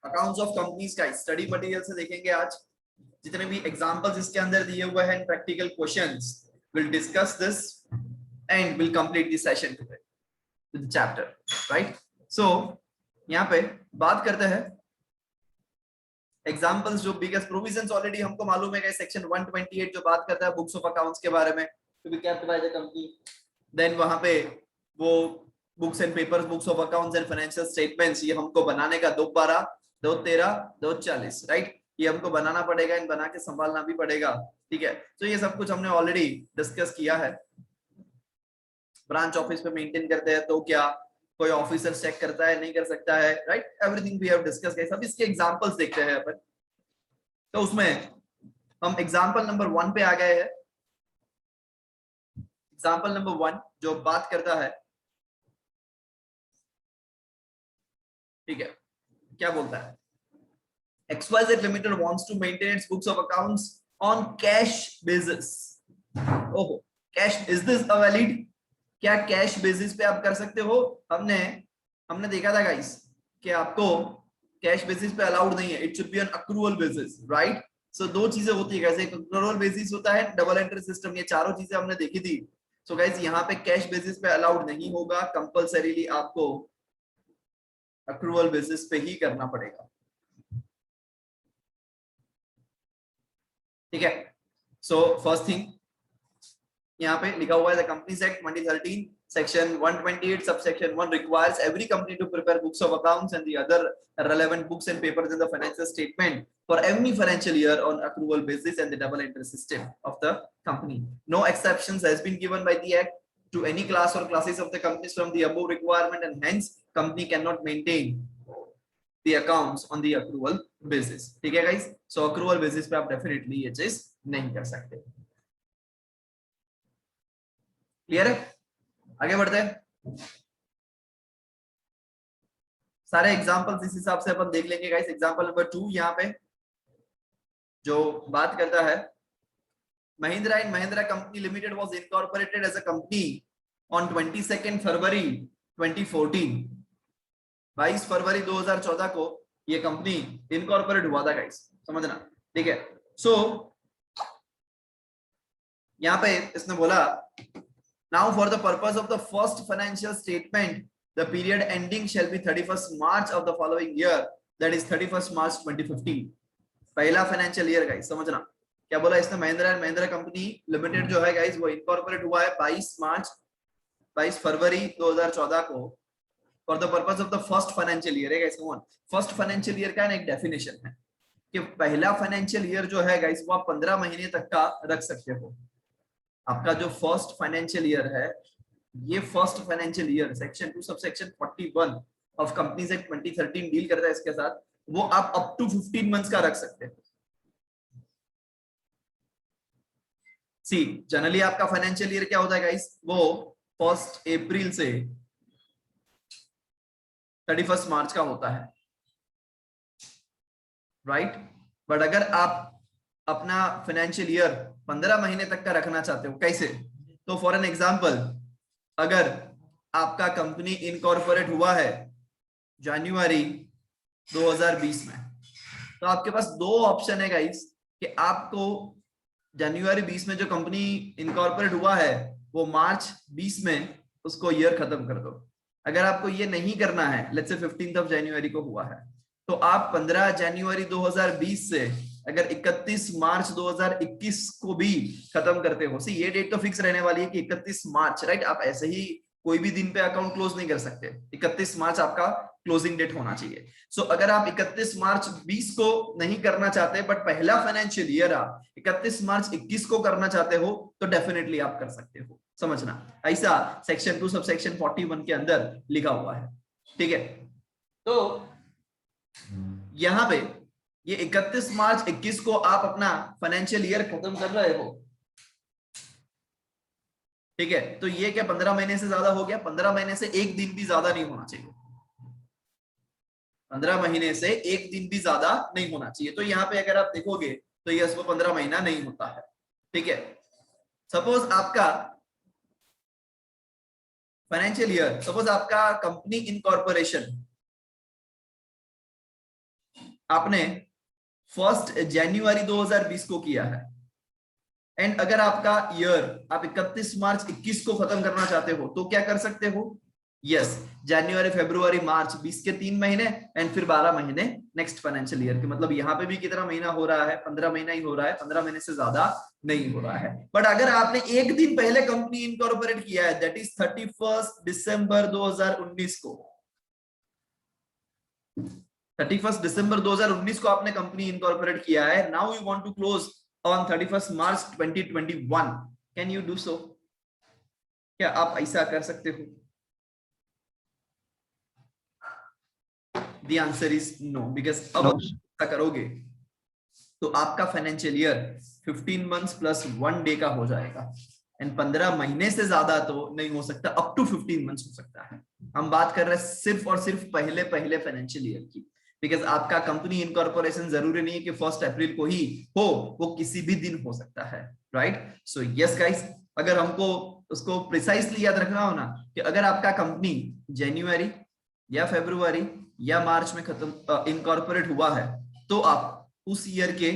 Accounts of companies का study material से देखेंगे आज। जितने भी एग्जांपल्स इसके अंदर दिए हुए हैं, practical questions, will discuss this and will complete this session today with chapter, right. So यहाँ पे बात करते हैं एग्जांपल्स। जो बिगेस्ट प्रोविजंस ऑलरेडी हमको मालूम है, सेक्शन 128 जो बात करता है बुक्स ऑफ अकाउंट्स के बारे में, to be kept by the company. Then वहां पे वो books and papers, books of accounts and financial statements, ये हमको बनाने का 2/12, 2/13, 2/40, राइट। ये हमको बनाना पड़ेगा, इन बना के संभालना भी पड़ेगा, ठीक है। तो ये सब कुछ हमने ऑलरेडी डिस्कस किया है। ब्रांच ऑफिस पे मेंटेन करते हैं तो क्या कोई ऑफिसर चेक करता है, नहीं कर सकता है, right. Everything we have discuss किया। सब इसके एग्जांपल्स देखते हैं अपन। तो उसमें हम एग्जांपल नंबर 1 पे आ गए हैं। एग्जांपल नंबर 1 जो बात करता है, ठीक है, क्या बोलता है, XYZ Limited wants to maintain its books of accounts on cash basis. ओहो, cash, is this a valid? क्या कैश बेसिस पे आप कर सकते हो? हमने देखा था गाइस कि आपको कैश बेसिस पे अलाउड नहीं है, it should be on accrual basis, right. So दो चीजें होती है कैसे, अक्रूवल बेसिस होता है, डबल एंट्री सिस्टम, ये चारों चीजें हमने देखी थी। सो गाइस यहाँ पे कैश बेसिस पे अलाउड नहीं होगा, कंपल्सरीली आपको अक्रूवल बेसिस पे ही करना पड़ेगा, ठीक है। सो फर्स्ट थिंग यहाँ पे लिखा हुआ है, the companies act 2013 section 128 subsection 1 requires every company to prepare books of accounts and the other relevant books and papers in the financial statement for every financial year on accrual basis and the double entry system of the company. No exceptions has been given by the act to any class or classes of the companies from the above requirement, and hence company cannot maintain the accounts on the accrual basis, ठीक है guys। so accrual basis पे आप definitely ये चीज नहीं कर सकते, clear है। आगे बढ़ते हैं, सारे एग्जांपल्स इस हिसाब से अपन देख लेंगे गाइस। एग्जांपल नंबर 2 यहाँ पे जो बात करता है, Mahindra and Mahindra company limited was incorporated as a company on 22 फरवरी 2014। 22 फरवरी 2014 को ये कंपनी इनकॉर्पोरेट हुआ था गाइस, समझना, ठीक है। सो यहाँ पे इसने बोला, now for the purpose of the first financial statement the period ending shall be 31st March of the following year, that is 31st March 2015। पहला फाइनेंशियल ईयर गाइस, समझना क्या बोला इसने, Mahindra and Mahindra company limited जो है गाइस वो incorporate हुआ है 22 फरवरी 2014 को, for the purpose of the first financial year है गाइस। फर्स्ट फाइनेंशियल ईयर का एक डेफिनेशन है कि पहला फाइनेंशियल ईयर जो है गाइस वो आप 15 महीने तक का रख सकते हो। आपका जो फर्स्ट फाइनेंशियल ईयर है, ये first financial year section 2 subsection 41 of companies act 2013 deal करता है इसके साथ, वो आप अप टू 15 मंथ्स का रख सकते हैं। सी जनरली आपका फाइनेंशियल ईयर क्या होता है गाइस, वो 1 अप्रैल से 31 मार्च का होता है, राइट। बट अगर आप अपना फाइनेंशियल ईयर 15 महीने तक का रखना चाहते हो, कैसे, तो फॉर एन एग्जांपल अगर आपका कंपनी इनकॉर्पोरेट हुआ है जनवरी 2020 में, तो आपके पास दो ऑप्शन है गाइस कि आपको जनवरी 20 में जो कंपनी इनकॉर्पोरेट हुआ है वो मार्च 20 में उसको ईयर खत्म कर दो। अगर आपको ये नहीं करना है, लेट्स से 15 जनवरी को हुआ है, तो आप 15 जनवरी 2020 से अगर 31 मार्च 2021 को भी खत्म करते हो, सी ये डेट तो फिक्स रहने वाली है कि 31 मार्च, राइट। आप ऐसे ही कोई भी दिन पे अकाउंट क्लोज नहीं कर सकते, 31 मार्च आपका क्लोजिंग डेट होना चाहिए। सो अगर आप 31 मार्च 20 को नहीं करना चाहते बट पहला फाइनेंशियल ईयर आप 31 मार्च 21 को करना चाहते हो, तो डेफिनेटली आप कर सकते हो, समझना। ऐसा सेक्शन 2 सबसेक्शन 41 के अंदर लिखा हुआ है, ठीक है। तो यहां पे ये 31 मार्च 21 को आप अपना फाइनेंशियल ईयर खत्म कर रहे हो, ठीक है। तो ये क्या 15 महीने से ज्यादा हो गया? 15 महीने से एक दिन भी ज्यादा नहीं होना चाहिए, 15 महीने से एक दिन भी ज्यादा नहीं होना चाहिए। तो यहाँ पे अगर आप देखोगे तो ये इसको 15 महीना नहीं होता है, ठीक है। सपोज आपका फाइनेंशियल ईयर, सपोज आपका कंपनी इनकॉर्पोरेशन आपने 1 जनवरी 2020 को किया है, एंड अगर आपका ईयर आप 31 मार्च 21 को खत्म करना चाहते हो तो क्या कर सकते हो? यस, जनवरी फरवरी मार्च 20 के 3 महीने एंड फिर 12 महीने नेक्स्ट फाइनेंशियल ईयर के। मतलब यहाँ पे भी कितना महीना हो रहा है? 15 महीना ही हो रहा है, 15 महीने से ज्यादा नहीं हो रहा है। बट अगर आपने एक दिन पहले कंपनी इनकॉर्पोरेट किया है, दैट इज 31 दिसंबर 2019 को, 31 दिसंबर 2019 को आपने कंपनी इनकॉर्पोरेट किया है, now you want to close on 31 March 2021, can you do so? क्या आप ऐसा कर सकते हो? The answer is no, because अब ऐसा करोगे तो आपका financial year 15 months plus 1 day का हो जाएगा, एंड 15 महीने से ज्यादा तो नहीं हो सकता, अप टू 15 मंथ्स हो सकता है। हम बात कर रहे हैं सिर्फ और सिर्फ पहले फाइनेंशियल ईयर की, बिकॉज आपका कंपनी इनकॉर्पोरेशन जरूरी नहीं है कि 1 अप्रैल को ही हो, वो किसी भी दिन हो सकता है, राइट? सो यस गाइस, अगर हमको उसको प्रिसाइसली याद रखना हो ना कि अगर आपका कंपनी जनवरी या फरवरी या मार्च में खत्म इनकॉर्पोरेट हुआ है, तो आप उस ईयर के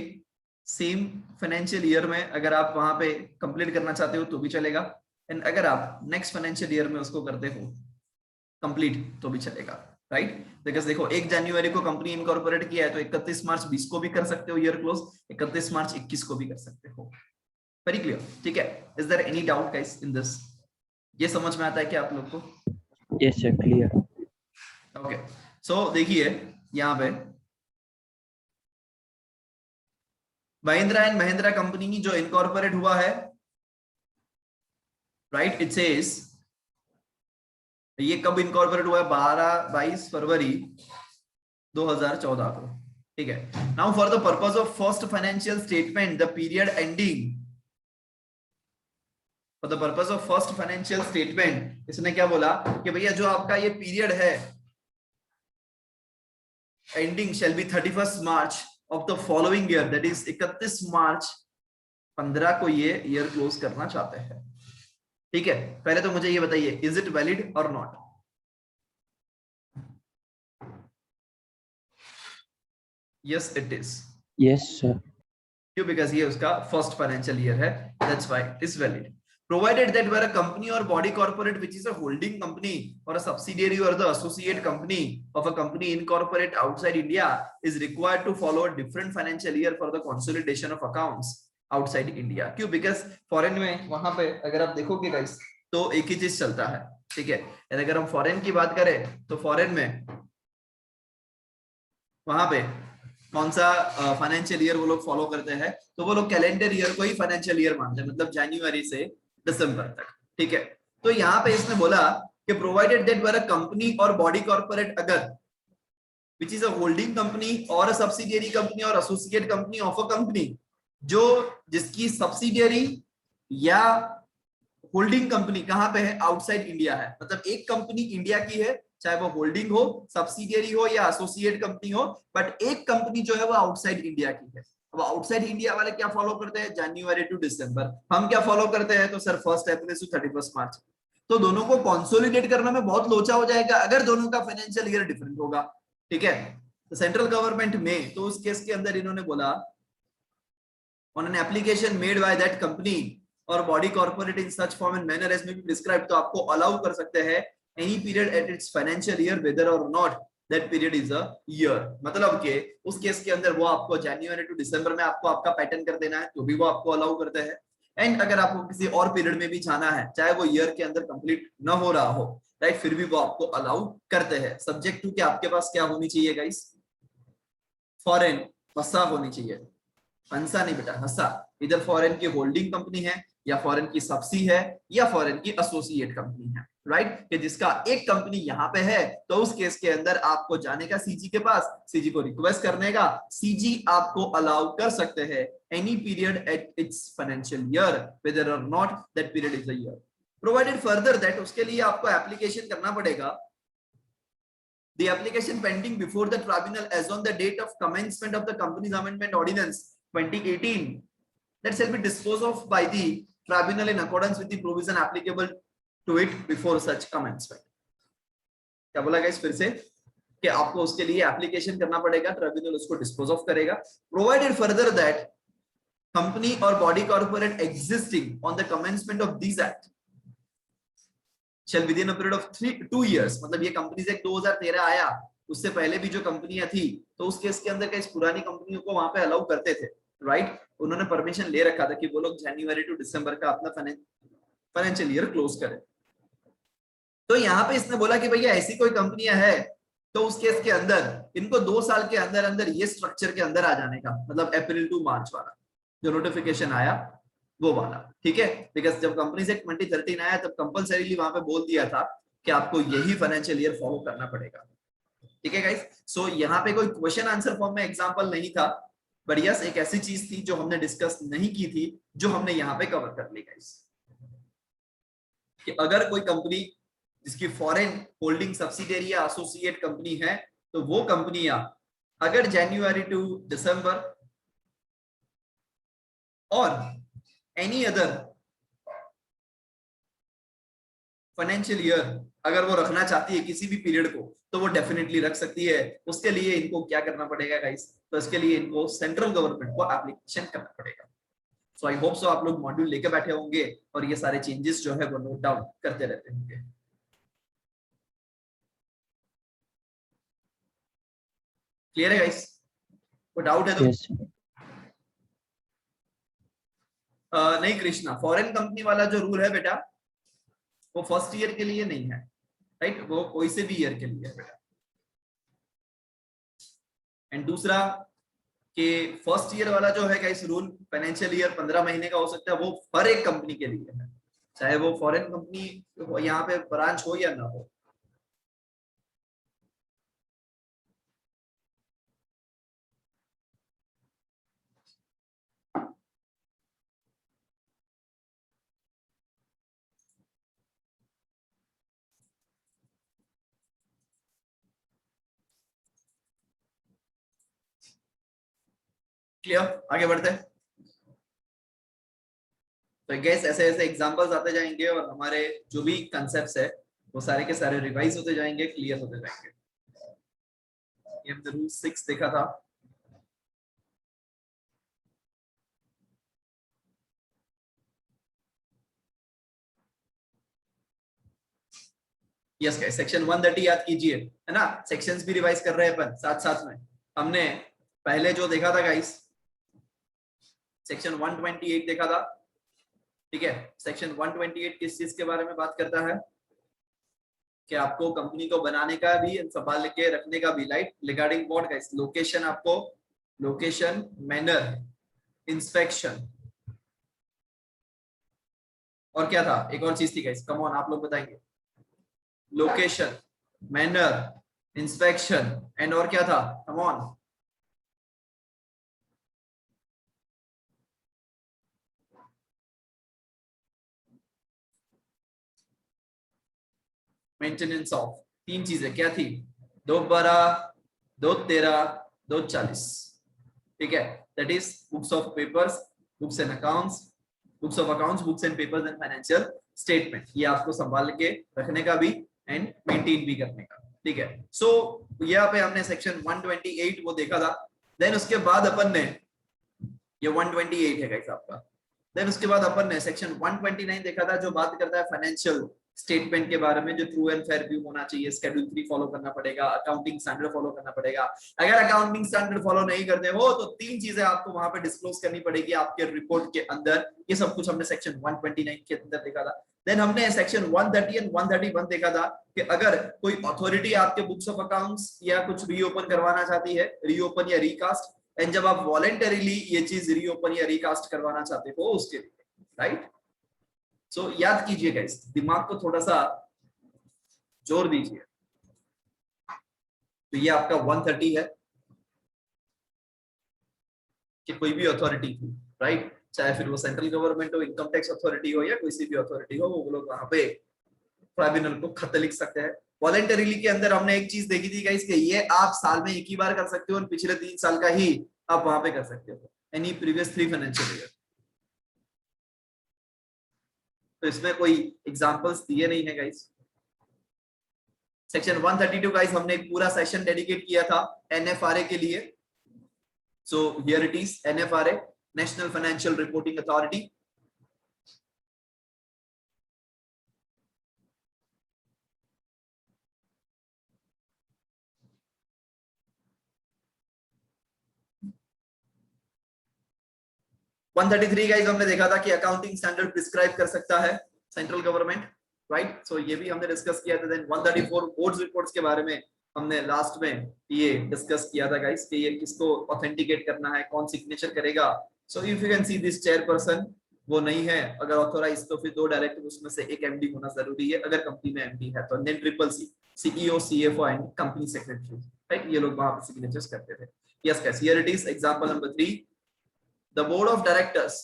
सेम फाइनेंशियल ईयर में अगर आप वहां पे कंप्लीट करना चाहते हो तो भी चलेगा, एंड अगर आप नेक्स्ट फाइनेंशियल ईयर में उसको करते हो कंप्लीट तो भी चलेगा, राइट? बिकॉज देखो 1 जनवरी को कंपनी इनकॉर्पोरेट किया है तो 31 मार्च 20 को भी कर सकते हो ईयर क्लोज, 31 मार्च 21 को भी कर सकते हो। वेरी क्लियर, ठीक है? Is there any doubt guys in this? ये समझ में आता है क्या आप लोग को? Yes sir, clear. Okay, so देखिए यहाँ पे महिंद्रा एंड महिंद्रा कंपनी जो इनकॉर्पोरेट हुआ है, राइट, इट सेज ये कब इनकॉर्पोरेट हुआ है? 22 फरवरी 2014 को, ठीक है? Now for the purpose of first financial statement the period ending, for the purpose of first financial statement इसने क्या बोला कि भैया जो आपका ये पीरियड है ending shall be 31 March of the following year, that is 31 मार्च 15 को ये ईयर क्लोज करना चाहते हैं, ठीक है? पहले तो मुझे ये बताइए, इज इट वैलिड और not? Yes it is. Yes sir. क्यों? बिकॉज ये उसका फर्स्ट फाइनेंशियल ईयर है, that's why it is valid. Provided that where a company or body corporate which is a holding company or a subsidiary or the associate company of a company incorporate outside India is required to follow a different financial year for the consolidation of accounts outside India. क्यों? Because foreign में वहां पे अगर आप देखोगे guys तो एक ही चीज चलता है, ठीक है? अगर हम फॉरेन की बात करें तो फॉरेन में वहां पे कौन सा फाइनेंशियल ईयर वो लोग फॉलो करते हैं? तो वो लोग कैलेंडर ईयर को ही फाइनेंशियल ईयर मानते हैं, मतलब जनवरी से दिसंबर तक, ठीक है? तो यहाँ पे इसने बोला कि provided that where a company और बॉडी कॉर्पोरेट अगर which is a holding company और अ सब्सिडियरी कंपनी और associate company of a company, जो जिसकी सब्सिडियरी या होल्डिंग कंपनी कहाँ पे है? आउटसाइड इंडिया है। मतलब एक कंपनी इंडिया की है, चाहे वो होल्डिंग हो, सब्सिडियरी हो या एसोसिएट कंपनी हो, बट एक कंपनी जो है वो आउटसाइड इंडिया की है। अब आउटसाइड इंडिया वाले क्या फॉलो करते हैं? जनवरी टू दिसंबर। हम क्या फॉलो करते हैं? तो सर 1 अप्रैल टू 31 मार्च। तो दोनों को कंसोलिडेट करने में बहुत लोचा हो जाएगा अगर दोनों का फाइनेंशियल ईयर डिफरेंट होगा, ठीक है? तो सेंट्रल गवर्नमेंट में तो उस केस के अंदर इन्होंने बोला on an application made by that company और body corporate in such form and manner as may be prescribed, तो आपको अलाउ कर सकते हैं any period at its financial year whether और not that period is a year. मतलब के उस केस के अंदर वो आपको जनवरी टू दिसंबर में आपको आपका पैटर्न कर देना है तो भी वो आपको अलाउ करते हैं, एंड अगर आपको किसी और पीरियड में भी जाना है चाहे वो ईयर के अंदर कंप्लीट न हो रहा हो, राइट, फिर भी वो आपको अलाउ करते हैं, सब्जेक्ट टू कि आपके पास क्या होनी चाहिए गाइस? फॉरेन हस्सा होनी चाहिए, हंसा नहीं बेटा, हंसा। इधर फॉरेन की होल्डिंग कंपनी है या फॉरेन की सब्सी है या फॉरेन की एसोसिएट कंपनी है, राइट? कि जिसका एक कंपनी यहाँ पे है तो उस केस के अंदर आपको जाने का सीजी के पास, सीजी को रिक्वेस्ट करने का, सीजी आपको अलाउ कर सकते हैं any period at its financial year whether और not that period is a year. Provided further that उसके लिए आपको एप्लीकेशन करना पड़ेगा, the application pending before the tribunal as on the date of commencement of the company's amendment ordinance 2018 that shall be disposed of by the tribunal in accordance with the provision applicable to it before such commencement. क्या बोला guys फिर से? कि आपको उसके लिए application करना पड़ेगा, ट्रिब्यूनल उसको डिस्पोज ऑफ करेगा। प्रोवाइडेड फर्दर दैट कंपनी और body corporate existing on the commencement of this act shall with in a period of 2 years, मतलब ये कंपनीज एक्ट 2013 आया, उससे पहले भी जो कंपनियां थी तो उस केस के अंदर इस पुरानी कंपनियों को वहां पे अलाउ करते थे, राइट। उन्होंने परमिशन ले रखा था कि वो लोग जनवरी टू दिसंबर का अपना फाइनेंशियल ईयर क्लोज करें। तो यहाँ पे इसने बोला कि भैया ऐसी कोई कंपनियां है तो उस केस के अंदर इनको 2 साल के अंदर अंदर ये स्ट्रक्चर के अंदर आ जाने का, मतलब अप्रैल टू मार्च वाला जो नोटिफिकेशन आया वो वाला, ठीक है। बिकॉज जब कंपनीज एक्ट 2013 आया तब कंपलसरीली वहां पे बोल दिया था कि आपको यही फाइनेंशियल ईयर फॉलो करना पड़ेगा, ठीक है गाइस। सो यहाँ पे कोई क्वेश्चन आंसर फॉर्म में एग्जांपल नहीं था, बट यस एक ऐसी चीज थी जो हमने डिस्कस नहीं की थी, जो हमने यहाँ पे कवर कर ली गाइस, कि अगर कोई कंपनी जिसकी फॉरेन होल्डिंग सब्सिडियरी या एसोसिएट कंपनी है तो वो कंपनियां अगर जनवरी टू दिसंबर और एनी अदर फाइनेंशियल ईयर अगर वो रखना चाहती है किसी भी पीरियड को तो वो डेफिनेटली रख सकती है। उसके लिए इनको क्या करना पड़ेगा गाइस, तो इसके लिए इनको सेंट्रल गवर्नमेंट को एप्लीकेशन करना पड़ेगा। सो आई होप सो आप लोग मॉड्यूल लेके बैठे होंगे और ये सारे चेंजेस जो है वो नोट डाउन करते रहते होंगे। क्लियर है गाइस, कोई डाउट है तो? Yes, sir. नहीं कृष्णा, फॉरेन कंपनी वाला जो रूल है बेटा वो फर्स्ट ईयर के लिए नहीं है, राइट, वो कोई से भी ईयर के लिए है बेटा। एंड दूसरा कि फर्स्ट ईयर वाला जो है गाइस रूल, फाइनेंशियल ईयर 15 महीने का हो सकता है, वो हर एक कंपनी के लिए है, चाहे वो फॉरेन कंपनी यहाँ पे ब्रांच हो या ना हो। क्लियर, आगे बढ़ते हैं। तो गैस ऐसे ऐसे एग्जांपल्स आते जाएंगे और हमारे जो भी कंसेप्ट्स है वो सारे के सारे रिवाइज होते जाएंगे, क्लियर होते जाएंगे। ये हमने रूल 6 देखा था। यस गाइस, सेक्शन 130 याद कीजिए, है ना, सेक्शंस भी रिवाइज कर रहे हैं अपन साथ साथ में। हमने पहले जो देखा था गाइस सेक्शन 128 देखा था, ठीक है। सेक्शन 128 किस चीज के बारे में बात करता है कि आपको कंपनी को बनाने का भी, संभाल के रखने का भी, like regarding what guys, location, आपको लोकेशन, मैनर, इंस्पेक्शन, और क्या था, एक और चीज थी गाइस, कम ऑन आप लोग बताएंगे। लोकेशन, मैनर, इंस्पेक्शन एंड और क्या था, कम ऑन। मेंटेनेंस ऑफ, 3 चीजें क्या थी, 2/12, 2/13, 2/40, ठीक है। That is books of papers, books and accounts, books of accounts, books and papers and financial statement, ये आपको संभाल के रखने का भी एंड मेंटेन भी करने का, ठीक है। सो यहाँ पे हमने सेक्शन 128 वो देखा था। देन उसके बाद अपन ने, ये 128 है गाइस आपका, देन उसके बाद अपन ने सेक्शन 129 देखा था जो बात करता है फाइनेंशियल स्टेटमेंट के बारे में, जो ट्रू एंड फेयर व्यू होना चाहिए, शेड्यूल 3 फॉलो करना पड़ेगा, अकाउंटिंग स्टैंडर्ड फॉलो करना पड़ेगा। अगर अकाउंटिंग स्टैंडर्ड फॉलो नहीं करते हो तो 3 चीजें आपको वहां पे डिस्क्लोज करनी पड़ेगी आपके रिपोर्ट के अंदर। ये सब कुछ हमने सेक्शन 129 के अंदर देखा था। देन हमने सेक्शन 130 एंड 131 देखा था कि अगर कोई अथॉरिटी आपके बुक्स ऑफ अकाउंट्स या कुछ रीओपन करवाना चाहती है, रीओपन या रिकास्ट, एंड जब आप वॉलेंटरीली ये चीज रीओपन या रिकास्ट करवाना चाहते हो उसके लिए, राइट। सो याद कीजिए गाइस, दिमाग को थोड़ा सा जोर दीजिए। तो ये आपका 130 है कि कोई भी अथॉरिटी थी, राइट, चाहे फिर वो सेंट्रल गवर्नमेंट हो, इनकम टैक्स अथॉरिटी हो या कोई सी भी अथॉरिटी हो, वो लोग वहां पे ट्राइब्यूनल को खत लिख सकते हैं। वॉलेंटरीली के अंदर हमने एक चीज देखी थी गाइस कि ये आप साल में एक ही बार कर सकते हो और पिछले 3 साल का ही आप वहां पे कर सकते हो, एनी प्रीवियस 3 फाइनेंशियल ईयर। तो इसमें कोई एग्जांपल्स दिए नहीं है गाइस, सेक्शन 132 गाइस हमने एक पूरा सेशन डेडिकेट किया था एनएफआरए के लिए. So here it is NFRA, national financial reporting authority. One 133 guys हमने देखा था कि अकाउंटिंग स्टैंडर्ड प्रिस्क्राइब कर सकता है सेंट्रल गवर्नमेंट, राइट. सो ये भी हमने डिस्कस किया था. देन 134 बोर्ड्स रिपोर्ट्स के बारे में हमने लास्ट में ये डिस्कस किया था गाइस कि ये किसको ऑथेंटिकेट करना है, कौन सिग्नेचर करेगा. So if you can see this chairperson वो नहीं है अगर ऑथोराइज, तो फिर 2 डायरेक्टर उसमें से एक एमडी होना जरूरी है अगर कंपनी में एमडी है तो. Then triple C, CEO, CFO and company secretary, right. ये लोग वहां पे सिग्नेचर्स करते थे. Yes guys, here it is example number 3. The board of directors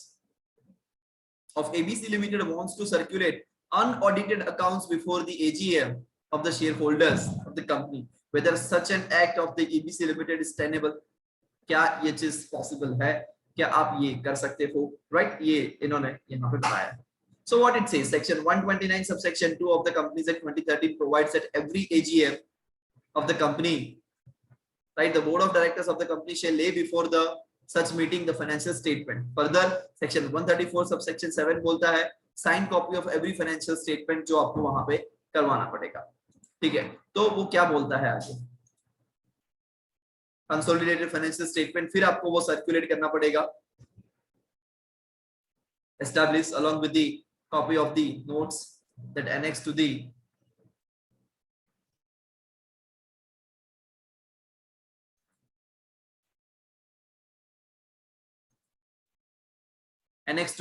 of ABC Limited wants to circulate unaudited accounts before the AGM of the shareholders of the company. Whether such an act of the ABC Limited is tenable? क्या ये चीज possible है? क्या आप ये कर सकते हो? राइट, ये इन्होंने यहाँ पे बताया. So what it says, section 129 subsection 2 of the Companies Act 2013 provides that every AGM of the company, right, the board of directors of the company shall lay before the such meeting the financial statement. Further, section 134 subsection 7 बोलता है signed copy of every financial statement जो आपको वहां पे करवाना पड़ेगा. ठीक है, तो वो क्या बोलता है आगे? कंसोलिडेटेड फाइनेंशियल स्टेटमेंट फिर आपको वो सर्कुलेट करना पड़ेगा. Establish along with the copy of the notes that annex to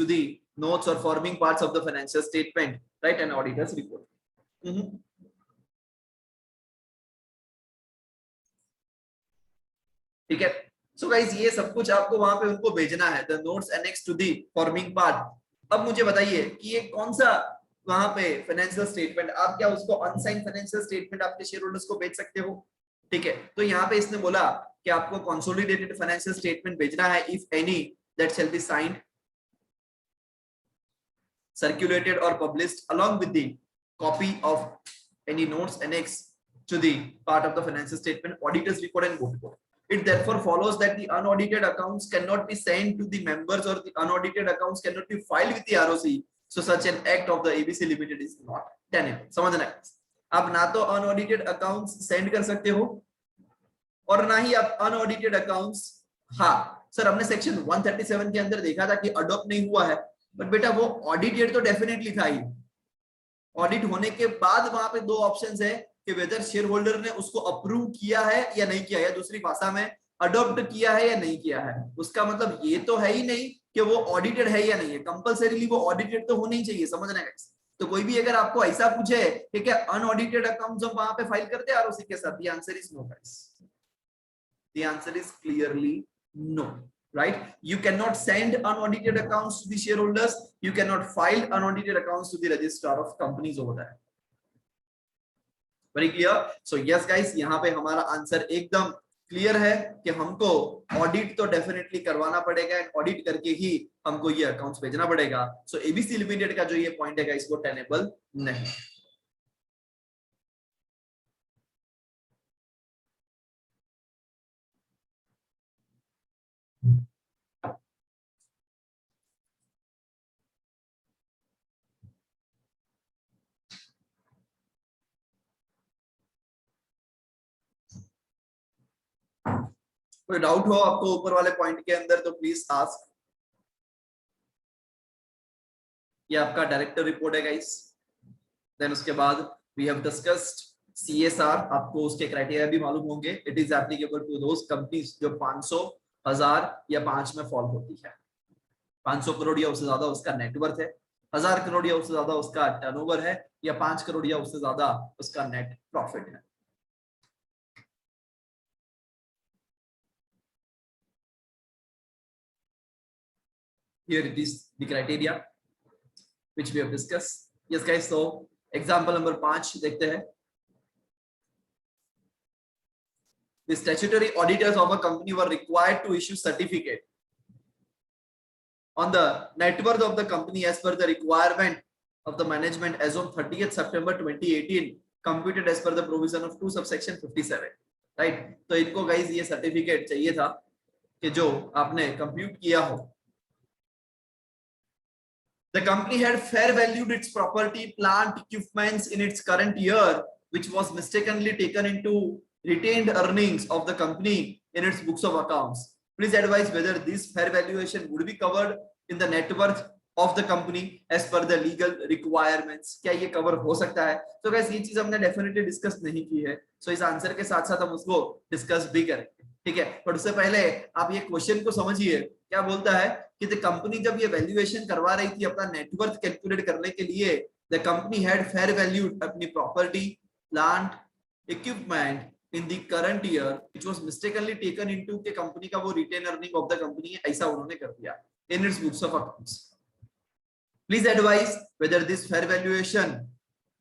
the notes or forming parts of the financial statement, right, and auditor's report. ठीक है. सो गाइस ये सब कुछ आपको वहां पे उनको भेजना है. The notes annex to the forming part. अब मुझे बताइए कि ये कौन सा वहां पे फाइनेंशियल स्टेटमेंट, आप क्या उसको अनसाइन फाइनेंशियल स्टेटमेंट आपके शेयर होल्डर्स को भेज सकते हो? ठीक है, तो यहाँ पे इसने बोला कि आपको कंसोलिडेटेड फाइनेंशियल स्टेटमेंट भेजना है if any that shall be signed, circulated or published along with the copy of any notes annexed to the part of the financial statement, auditor's report and board report. It therefore follows that the unaudited accounts cannot be sent to the members or the unaudited accounts cannot be filed with the ROC. So such an act of the ABC Limited is not tenable. समझना है? आप ना तो unaudited accounts send कर सकते हो और ना ही आप unaudited accounts, हाँ सर हमने सेक्शन 137 के अंदर देखा था कि अडॉप्ट नहीं हुआ है, बट बेटा वो ऑडिटेड तो डेफिनेटली था ही. ऑडिट होने के बाद वहां पे 2 ऑप्शंस है कि वेदर शेयर होल्डर ने उसको अप्रूव किया है या नहीं किया है, दूसरी भाषा में अडॉप्ट किया है या नहीं किया है. उसका मतलब ये तो है ही नहीं कि वो ऑडिटेड है या नहीं है. कंपलसरीली वो ऑडिटेड तो होना ही चाहिए. समझना है? तो कोई भी अगर आपको ऐसा पूछे कि क्या अनऑडिटेड अकाउंट्स हम वहां पे फाइल करते हैं आरओसी के साथ, the answer is no guys. The answer is clearly no. Right, you cannot send unaudited accounts to the shareholders, you cannot file unaudited accounts to the registrar of companies over there. Very clear? So yes guys, यहाँ पे हमारा answer एकदम clear है कि हमको audit तो definitely करवाना पड़ेगा एंड ऑडिट करके ही हमको ये अकाउंट्स भेजना पड़ेगा. सो एबीसी लिमिटेड का जो ये पॉइंट है गाइस वो टेनेबल नहीं. कोई डाउट हो आपको ऊपर वाले पॉइंट के अंदर तो प्लीज आस्क. ये आपका डायरेक्टर रिपोर्ट है गाइस. देन उसके बाद वी हैव डिस्कस्ड CSR. आपको उसके क्राइटेरिया भी मालूम होंगे. It is applicable to those companies जो 500, 1000 या 5 में फॉल होती है. 500 करोड़ या उससे ज्यादा उसका नेटवर्थ है, 1000 करोड़ या उससे ज्यादा उसका टर्नओवर है, या 5 करोड़ या उससे ज्यादा उसका नेट प्रॉफिट है. Here it is the criteria which we have discussed. Yes guys, so example number 5 देखते हैं. The statutory auditors of a company were required to issue certificate on the net worth of the company as per the requirement of the management as on 30th September 2018 computed as per the provision of 2 subsection 57, right. तो इनको guys ये certificate चाहिए था कि जो आपने compute किया हो। The company had fair valued its property, plant, equipments in its current year, which was mistakenly taken into retained earnings of the company in its books of accounts. Please advise whether this fair valuation would be covered in the net worth of the company as per the legal requirements. क्या ये cover हो सकता है? तो guys ये चीज हमने definitely discuss नहीं की है, सो इस आंसर के साथ साथ हम उसको डिस्कस भी करेंगे, ठीक है। पर उससे पहले आप ये क्वेश्चन को समझिए, क्या बोलता है कि द कंपनी जब ये वैल्यूएशन करवा रही थी अपना नेटवर्थ कैलकुलेट करने के लिए, the company had fair valued अपनी property, plant, equipment in the current year which was mistakenly taken into के कंपनी का वो retain earning of the company है, ऐसा उन्होंने कर दिया in its books of accounts. Please advise whether this fair valuation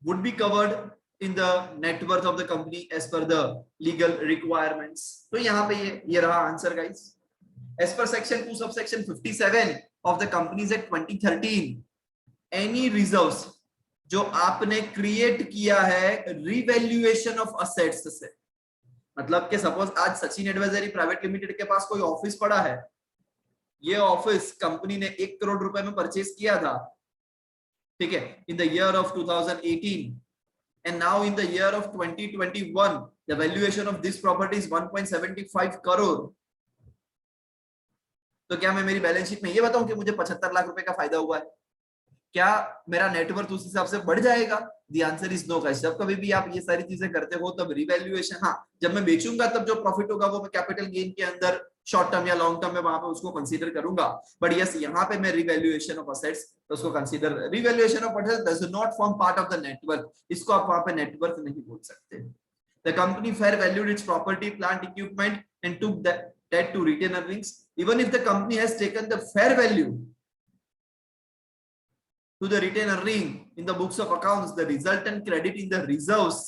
would be covered in the net worth of the company as per the legal requirements। तो यहाँ पे ये रहा answer guys. As per section 2 subsection 57 of the Companies Act 2013, any reserves जो आपने create किया है revaluation of assets से, मतलब कि सपोज आज सचिन एडवाइजरी प्राइवेट लिमिटेड के पास कोई ऑफिस पड़ा है, ये ऑफिस कंपनी ने 1 करोड़ रुपए में परचेज किया था, ठीक है, in the year of 2018, and now in the year of 2021 the valuation of this property is 1.75 crore। तो क्या मैं मेरी बैलेंस शीट में ये बताऊं कि मुझे 75 लाख रुपए का फायदा हुआ है? क्या मेरा नेटवर्थ उस हिसाब से बढ़ जाएगा? The answer is no guys. जब कभी भी आप ये सारी चीजें करते हो तब रिवैल्यूएशन, हाँ जब मैं बेचूंगा तब जो प्रॉफिट होगा वो मैं कैपिटल गेन के अंदर शॉर्ट टर्म या लॉन्ग टर्म में वहां पे उसको कंसीडर करूंगा, बट यस यहाँ पे मैं रिवैल्यूएशन ऑफ असेट्स तो उसको consider, revaluation of assets does not form part of the net worth, इसको आप वहां पे नेटवर्थ नहीं बोल सकते। The company fair valued its property, plant, equipment and took that to retain earnings. Even if the company has taken the fair value to the retained earning in the books of accounts, the resultant credit in the reserves,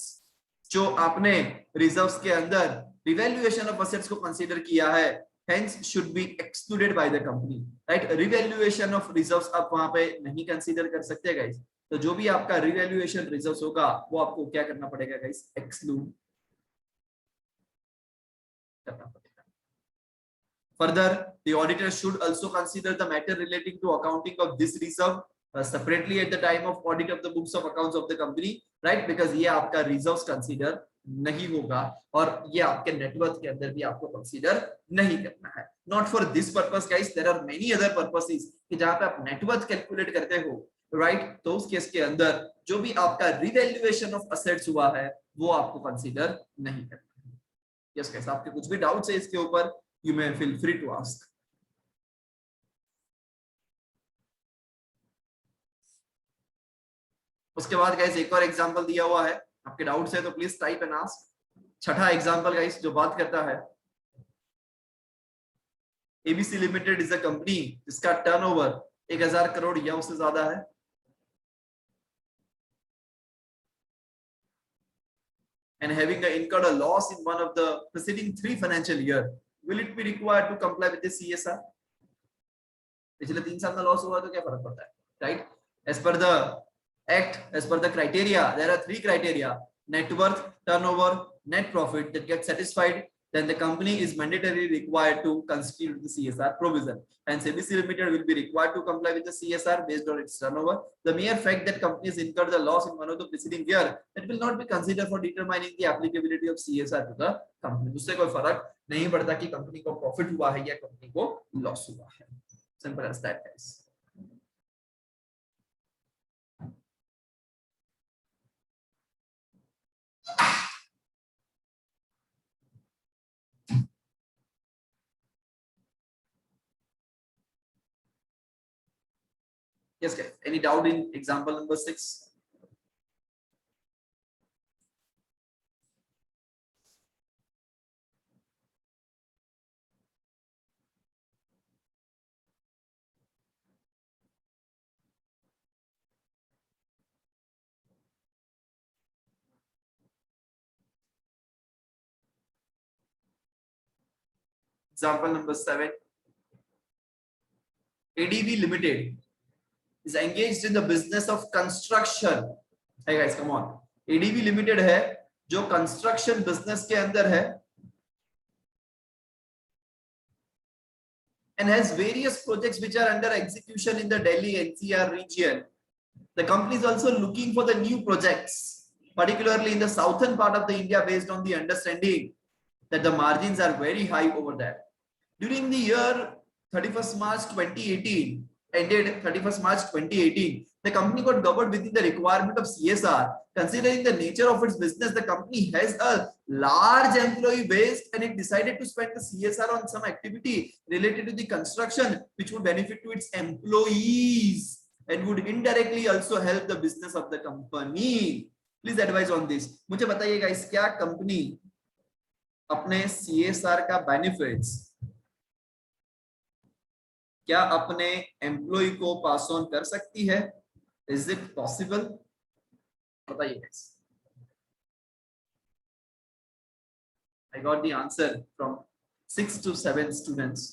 जो आपने reserves के अंदर revaluation of assets को consider किया है, hence should be excluded by the company, right? Revaluation of reserves आप वहां पे नहीं consider कर सकते guys। तो जो भी आपका revaluation reserves होगा वो आपको क्या करना पड़ेगा guys? exclude करना पड़ेगा। Further, the auditor should also consider the matter relating to accounting of this reserve separately at the time of audit of the books of accounts of the company, right? Because ये आपका reserves consider नहीं होगा और ये आपके net worth के अंदर भी आपको कंसीडर नहीं करना है। Not for this purpose guys, there are many other purposes कि जहां पे आप नेटवर्थ कैलकुलेट करते हो, right? तो उस केस के अंदर जो भी आपका रिवैल्यूएशन ऑफ असेट्स हुआ है वो आपको कंसीडर नहीं करना है। यस गाइस, आपके कुछ भी डाउट्स है इसके ऊपर, you may feel free to ask। उसके बाद गाइस एक और एग्जांपल दिया हुआ है, आपके डाउट्स है तो प्लीज टाइप एंड आस्क। छठा एग्जांपल गाइस जो बात करता है, ABC limited is a company जिसका टर्नओवर 1000 करोड़ या उससे ज्यादा है, and having incurred a loss in one of the preceding 3 financial year, will it be required to comply with the CSR? पिछले 3 साल में लॉस हुआ तो क्या फर्क पड़ता है, right? As per the act, as per the criteria, there are 3 criteria: net worth, turnover, net profit that get satisfied, then the company is mandatorily required to constitute the CSR provision, and ABC Limited will be required to comply with the CSR based on its turnover. The mere fact that companies incurred the loss in one of the preceding year, that will not be considered for determining the applicability of CSR to the company। उससे कोई फर्क नहीं पड़ता कि company को profit हुआ है या कंपनी को लॉस हुआ है। Simple as that guys। Yes guys, any doubt in example number 6? Example number 7. ADV Limited is engaged in the business of construction. Hey guys, come on. ADV limited है जो construction business के अंदर है and has various projects which are under execution in the Delhi NCR region. The company is also looking for the new projects, particularly in the southern part of the India, based on the understanding that the margins are very high over there. During the year 31st March 2018, ended 31st March 2018, the company got covered within the requirement of CSR. Considering the nature of its business, the company has a large employee base and it decided to spend the CSR on some activity related to the construction, which would benefit to its employees and would indirectly also help the business of the company. Please advise on this. मुझे बताइएगा इस क्या company अपने CSR का benefits क्या अपने employ को pass on कर सकती है? Is it possible? बताइए guys. I got the answer from 6 to 7 students.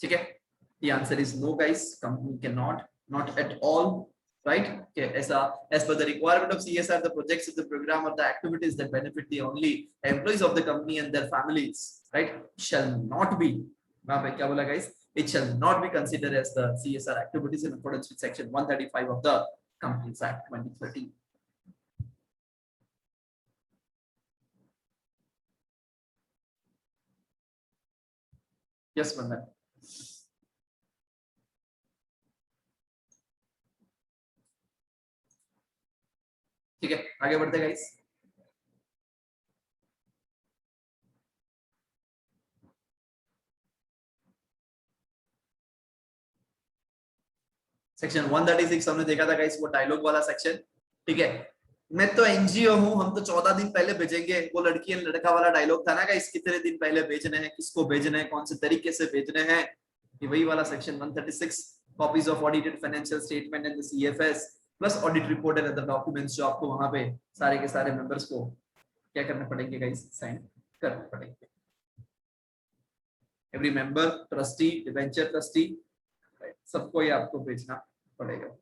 ठीक है, the answer is no guys, company cannot, not at all, right? Okay, as per the requirement of CSR, the projects of the program or the activities that benefit the only employees of the company and their families, right, shall not be, वहां पे क्या बोला guys, it shall not be considered as the CSR activities in accordance with section 135 of the Companies Act 2013. Yes, Vandan. ठीक है, आगे बढ़ते guys. Section 136 हमने देखा था गाइस, वो डायलॉग वाला सेक्शन. ठीक है, मैं तो एनजीओ हूं, हम तो 14 दिन पहले भेजेंगे. वो लड़की और लड़का वाला डायलॉग था ना गाइस, कितने दिन पहले भेजने हैं, किसको भेजने हैं, कौन से तरीके से भेजने हैं, ये वही वाला section 136. Copies of audited financial statement and the CFS plus audit report and other documents जो आपको वहां पे सारे के सारे मेंबर्स को क्या करने पड़ेंगे गाइस, साइन करने पड़ेंगे. Every member, trustee, debenture trustee, सबको ये आपको भेजना पड़ेगा.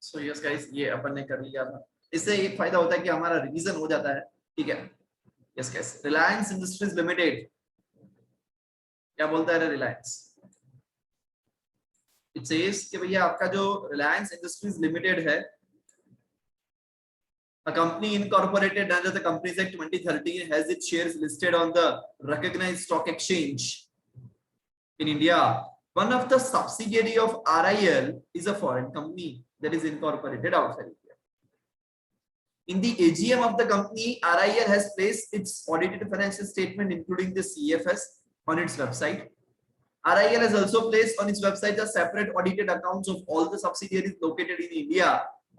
सो यस गाइस, ये अपन ने कर लिया था. इससे एक फायदा होता है कि हमारा रिवीजन हो जाता है. ठीक है, yes guys. Reliance industries limited क्या बोलता है रिलायंस? इट सेज कि भैया आपका जो रिलायंस इंडस्ट्रीज लिमिटेड है, a company incorporated under the Companies Act 2013 has its shares listed on the recognized stock exchange in India. One of the subsidiary of RIL is a foreign company that is incorporated outside India. In the AGM of the company, RIL has placed its audited financial statement including the CFS on its website. RIL has also placed on its website the separate audited accounts of all the subsidiaries located in India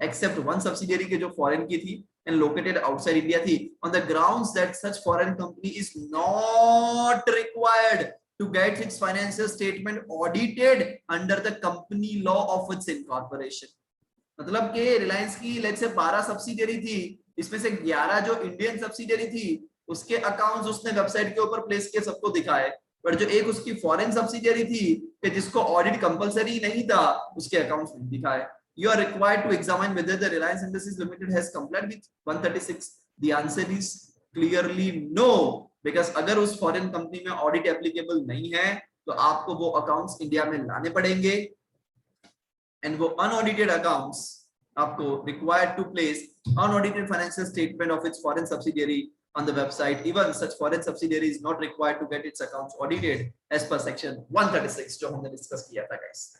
except one subsidiary के जो foreign की थी and located outside India थी, on the grounds that such foreign company is not required to get its financial statement audited under the company law of its incorporation. मतलब कि रिलायंस की let's say 12 subsidiary थी, इसमें से 11 जो इंडियन सब्सिडियरी थी उसके अकाउंट्स उसने वेबसाइट के ऊपर प्लेस किए, सबको दिखाए, पर जो एक उसकी फॉरेन सब्सिडियरी थी कि जिसको ऑडिट कंपलसरी नहीं था, उसके अकाउंट्स नहीं दिखाए. You are required to examine whether the Reliance Industries Limited has complied with 136. The answer is clearly no, because अगर उस फॉरेन कंपनी में ऑडिट एप्लीकेबल नहीं है तो आपको वो अकाउंट्स इंडिया में लाने पड़ेंगे and वो unaudited accounts आपको required to place unaudited financial statement of its foreign subsidiary on the website. Even such foreign subsidiary is not required to get its accounts audited as per section 136 जो हमने discuss किया था guys.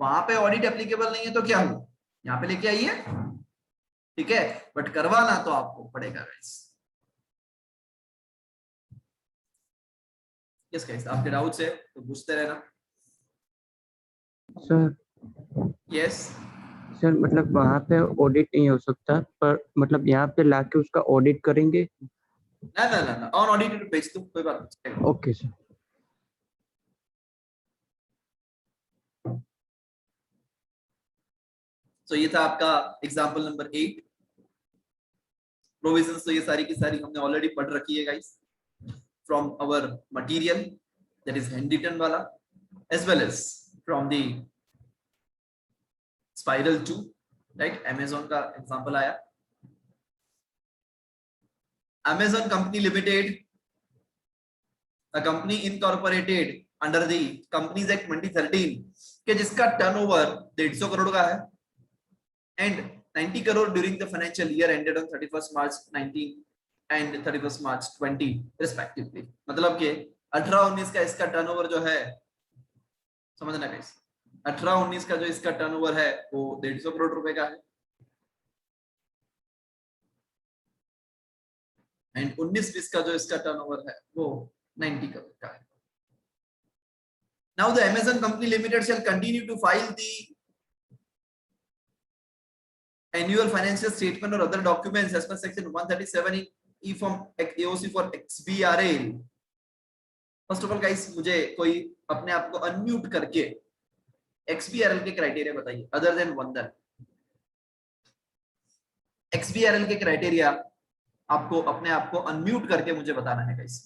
वहां पे audit applicable नहीं है तो क्या हो, यहाँ पे लेके आइए. ठीक है, बट करवाना तो आपको पड़ेगा गाइस. यस गाइस, आपके डाउट्स है तो पूछते रहना। सर यस, सर मतलब वहाँ पे ऑडिट नहीं हो सकता, पर मतलब यहाँ पे लाके उसका ऑडिट करेंगे। ना ना ना ना, ऑन ऑडिटेड भेज दो, कोई बात नहीं। Okay sir. सो ये था आपका एग्जांपल नंबर 8। प्रोविजंस तो ये सारी की सारी हमने ऑलरेडी पढ़ रखी है guys, from our material that is hand written वाला, as well as from the spiral 2, right. Amazon का एग्जांपल आया। Amazon Company Limited, a company incorporated under the Companies Act 2013, के जिसका टर्नओवर 150 करोड़ का है and 90 crore during the financial year ended on 31st March 19 and 31st March 20 respectively। मतलब कि 18-19 का इसका टर्नओवर जो है, समझना गाइस, 18-19 का जो इसका टर्नओवर है वो 150 करोड़ रुपए का है एंड 19-20 का जो इसका टर्नओवर है वो 90 करोड़ का है। Now the Amazon Company Limited shall continue to file the annual financial statement or other documents as per section 137 in E form AOC for XBRL। First of all guys, मुझे कोई अपने आप को अनम्यूट करके XBRL के criteria बताइए other than Vandan. XBRL के criteria आपको अपने आप को अनम्यूट करके मुझे बताना है guys.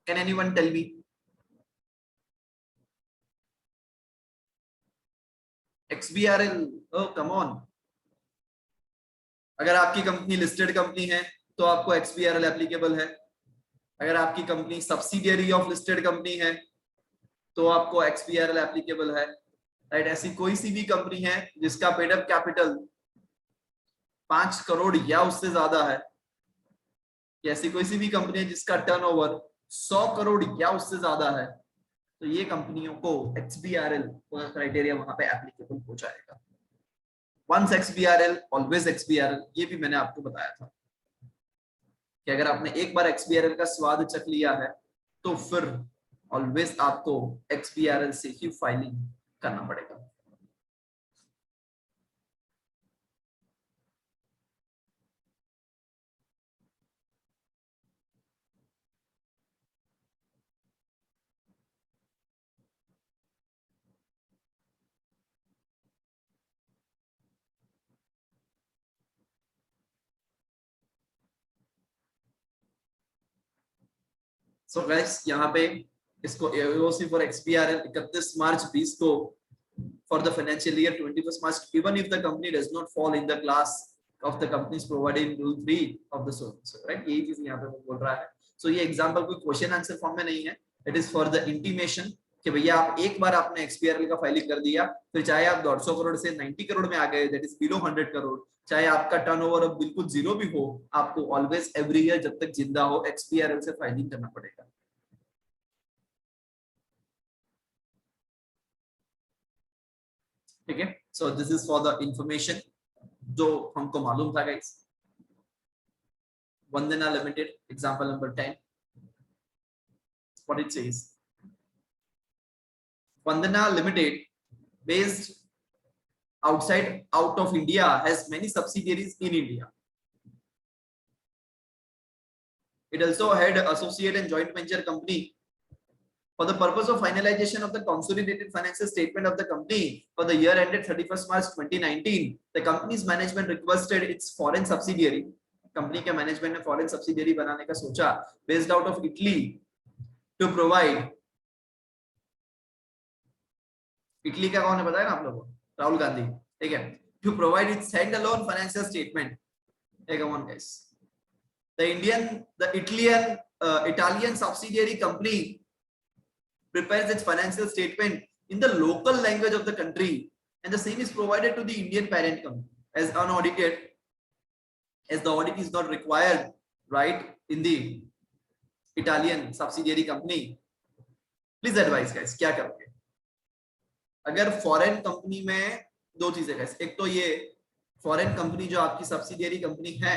Can anyone tell me? XBRL, oh come on। अगर आपकी कंपनी लिस्टेड कंपनी है तो आपको XBRL एप्लीकेबल है। अगर आपकी company subsidiary of listed company है तो आपको XBRL एप्लीकेबल है, राइट। ऐसी कोई सी भी कंपनी है जिसका पेड अप कैपिटल 5 करोड़ या उससे ज्यादा है, ऐसी कोई सी भी कंपनी है जिसका टर्नओवर 100 करोड़ या उससे ज्यादा है, तो ये कंपनियों को XBRL क्राइटेरिया वहां पे एप्लीकेबल हो जाएगा। वंस XBRL ऑलवेज XBRL, ये भी मैंने आपको बताया था कि अगर आपने एक बार XBRL का स्वाद चख लिया है तो फिर ऑलवेज आपको XBRL से ही फाइलिंग करना पड़ेगा। सो गाइस, यहाँ पे इसको AOC फॉर XBRL 31 मार्च 20 को for the financial year 21st March, even if the company does not fall in the class of the companies provided in rule 3 of the so right, यही चीज यहाँ पे वो बोल रहा है। सो ये एग्जांपल कोई क्वेश्चन आंसर फॉर्म में नहीं है, it is for the intimation कि भैया आप एक बार आपने XBRL का फाइलिंग कर दिया, फिर चाहे आप 150 करोड़ से 90 करोड़ में आ गए, दैट इज बिलो 100 करोड़, चाहे आपका टर्नओवर अब बिल्कुल जीरो भी हो, आपको ऑलवेज एवरी ईयर जब तक जिंदा हो XBRL से फाइलिंग करना पड़ेगा। ठीक है, so this is for the information जो हमको मालूम था guys. Vandana limited example number 10, what it says, Vandana Limited, based out of India, has many subsidiaries in India. It also had associate and joint venture company. For the purpose of finalization of the consolidated financial statement of the company for the year ended 31st March 2019, the company's management requested its foreign subsidiary, कंपनी के management ने foreign subsidiary बनाने का सोचा, based out of Italy, to provide, Italy का कौन है बताया ना आप लोगों को, राहुल गांधी, ठीक है, to provide its stand alone financial statement. Come on guys, the Italian subsidiary company prepares its financial statement in the local language of the country and the same is provided to the Indian parent company as unaudited, as the audit is not required, right, in the Italian subsidiary company। Please advise guys, क्या करोगे अगर foreign company में? दो चीजें guys, एक तो ये foreign company जो आपकी सब्सिडियरी कंपनी है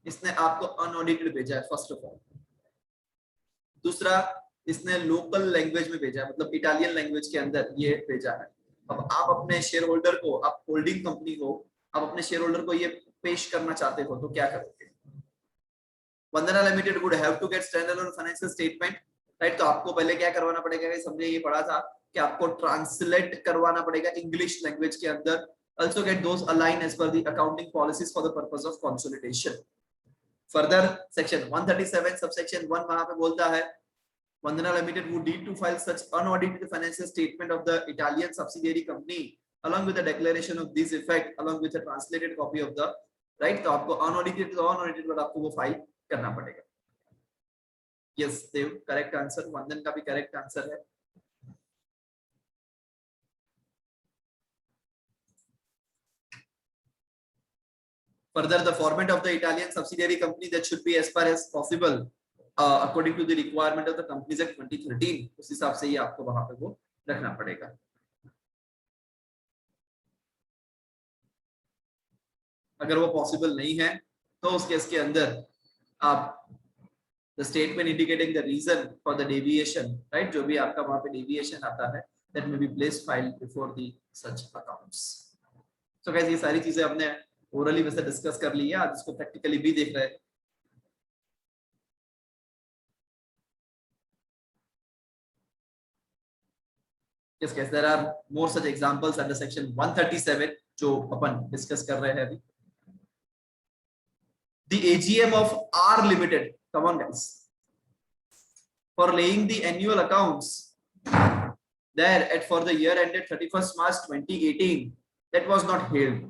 इसने आपको अनऑडिटेड भेजा है फर्स्ट ऑफ ऑल। दूसरा, इसने लोकल लैंग्वेज में भेजा है, मतलब इटालियन लैंग्वेज के अंदर ये भेजा है। अब आप अपने शेयर होल्डर को, आप होल्डिंग कंपनी हो, आप अपने शेयर होल्डर को ये पेश करना चाहते हो तो क्या करोगे? Vandana limited would have to get standalone financial statement, right? तो आपको पहले क्या करवाना पड़ेगा, समझे ये पढ़ा था कि आपको ट्रांसलेट करवाना पड़ेगा इंग्लिश लैंग्वेज के अंदर। Also get those aligned as per the accounting policies for the purpose of consolidation. Further, section 137 subsection 1 वहां पे बोलता है Vandana Limited would need to file such unaudited financial statement of the Italian subsidiary company along with the declaration of this effect along with a translated copy of the, right? तो आपको unaudited but आपको वो file करना पड़ेगा। Yes, देव correct answer, वंदन का भी correct answer है। Further, the format of the Italian subsidiary company that should be as far as possible according to the requirement of the Companies Act 2013, उस हिसाब से ही आपको वहां पे वो रखना पड़ेगा। अगर वो पॉसिबल नहीं है तो उस केस के अंदर आप the statement indicating the reason for the deviation, right? जो भी आपका वहां पे deviation आता है, that may be placed filed before the such accounts. So guys, ये सारी चीजें हमने ओरली वैसे डिस्कस कर ली है, आज इसको प्रैक्टिकली भी देख रहे हैं। Yes, guys, there are more such examples under section 137 जो अपन डिस्कस कर रहे हैं अभी। The AGM of R Limited, come on guys, for laying the annual accounts there at for the year ended 31st March 2018, that was not held.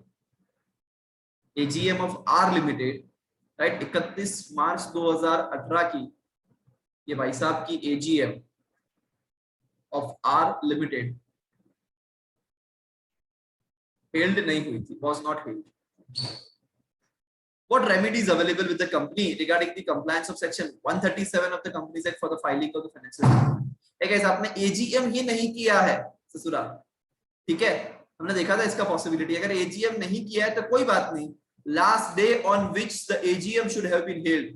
AGM of R Limited, right? 31 मार्च 2018 की ये भाई साहब की AGM of R Limited held नहीं हुई थी, was not held. What remedies available with the company regarding the compliance of section 137 of the Companies Act for the filing of the financial statement? guys, आपने AGM ही नहीं किया है ससुरा, ठीक है? हमने देखा था इसका पॉसिबिलिटी, अगर AGM नहीं किया है तो कोई बात नहीं, last day on which the AGM should have been held.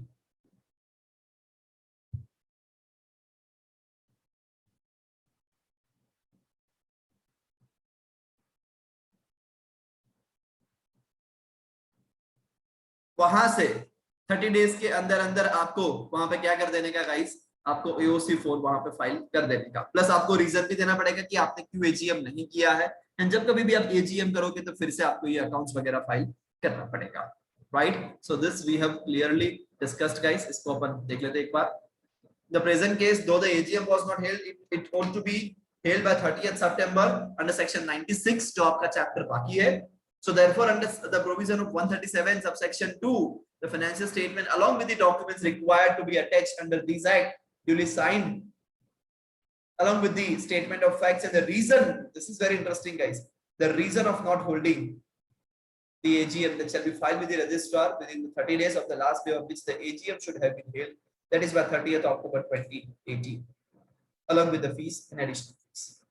वहां से 30 डेज के अंदर अंदर आपको वहां पे क्या कर देने का गाइस, आपको AOC4 वहां पे फाइल कर देने का, प्लस आपको रीजन भी देना पड़ेगा कि आपने क्यों AGM नहीं किया है, एंड जब कभी भी आप AGM करोगे तो फिर से आपको ये अकाउंट्स वगैरह फाइल करना पड़ेगा, right? So this we have clearly discussed guys, इसको अपन देख लेते हैं एक बार। The present case, though the AGM was not held, it ought to be held by 30th September under section 96 जो आपका चैप्टर बाकी है। So therefore, under the provision of 137 subsection 2, the financial statement along with the documents required to be attached under this act duly signed along with the statement of facts and the reason, this is very interesting guys, the reason of not holding the AGM that shall be filed with the registrar within the 30 days of the last day of which the AGM should have been held, that is by 30th October 2018, along with the fees and additional fees.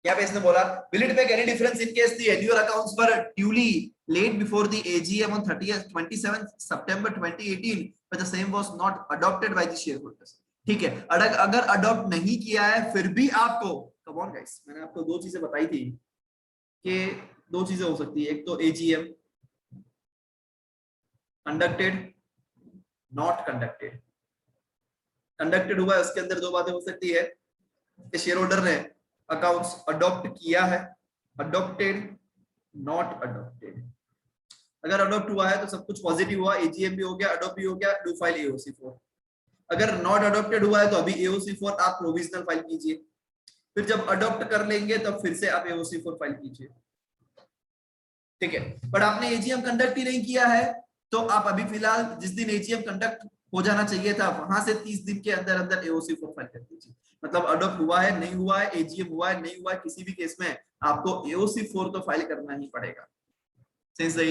यहाँ पे इसने बोला, will it make any difference in case the annual accounts were duly laid before the AGM on 27th September 2018 but the same was not adopted by the shareholders? ठीक है, अगर adopt नहीं किया है फिर भी आपको, come on guys, मैंने आपको दो चीजें बताई थी कि दो चीजें हो सकती है, एक तो AGM conducted, not conducted. Conducted हुआ है, उसके अंदर दो बातें हो सकती है कि शेयर होल्डर ने अकाउंट्स अडॉप्ट किया है, अडॉप्टेड, नॉट अडॉप्टेड। अगर अडॉप्ट हुआ है तो सब कुछ पॉजिटिव हुआ, AGM भी हो गया, अडॉप्ट भी हो गया, डू फाइल AOC4। अगर नॉट अडॉप्टेड हुआ है तो अभी AOC4 आप प्रोविजनल फाइल कीजिए, फिर जब अडॉप्ट कर लेंगे तब फिर से आप AOC4 फाइल कीजिए, ठीक है? बट आपने AGM कंडक्ट ही नहीं किया है तो आप अभी फिलहाल जिस दिन AGM कंडक्ट हो जाना चाहिए था वहां से 30 दिन के अंदर अंदर AOC4 फाइल कर दीजिए। मतलब अडॉप्ट हुआ है, नहीं हुआ है, AGM हुआ है, नहीं हुआ है, किसी भी केस में आपको AOC4 तो फाइल करना ही पड़ेगा। Since the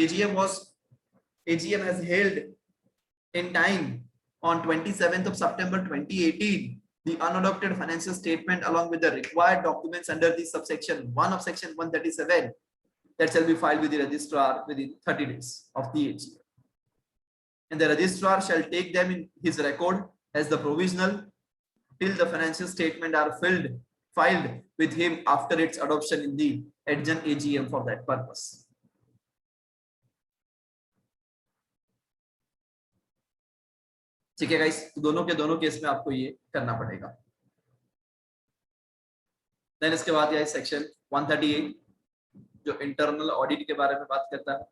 AGM has held in time on 27th of September 2018, the unadopted financial statement along with the required documents under the subsection 1 of section 137, that shall be filed with the registrar within 30 days of the AGM. And the registrar shall take them in his record as the provisional till the financial statement are filed with him after its adoption in the adjourned AGM for that purpose. ठीक है guys, दोनों के दोनों case में आपको ये करना पड़ेगा। देन इसके बाद यह सेक्शन 138 जो इंटरनल ऑडिट के बारे में बात करता है।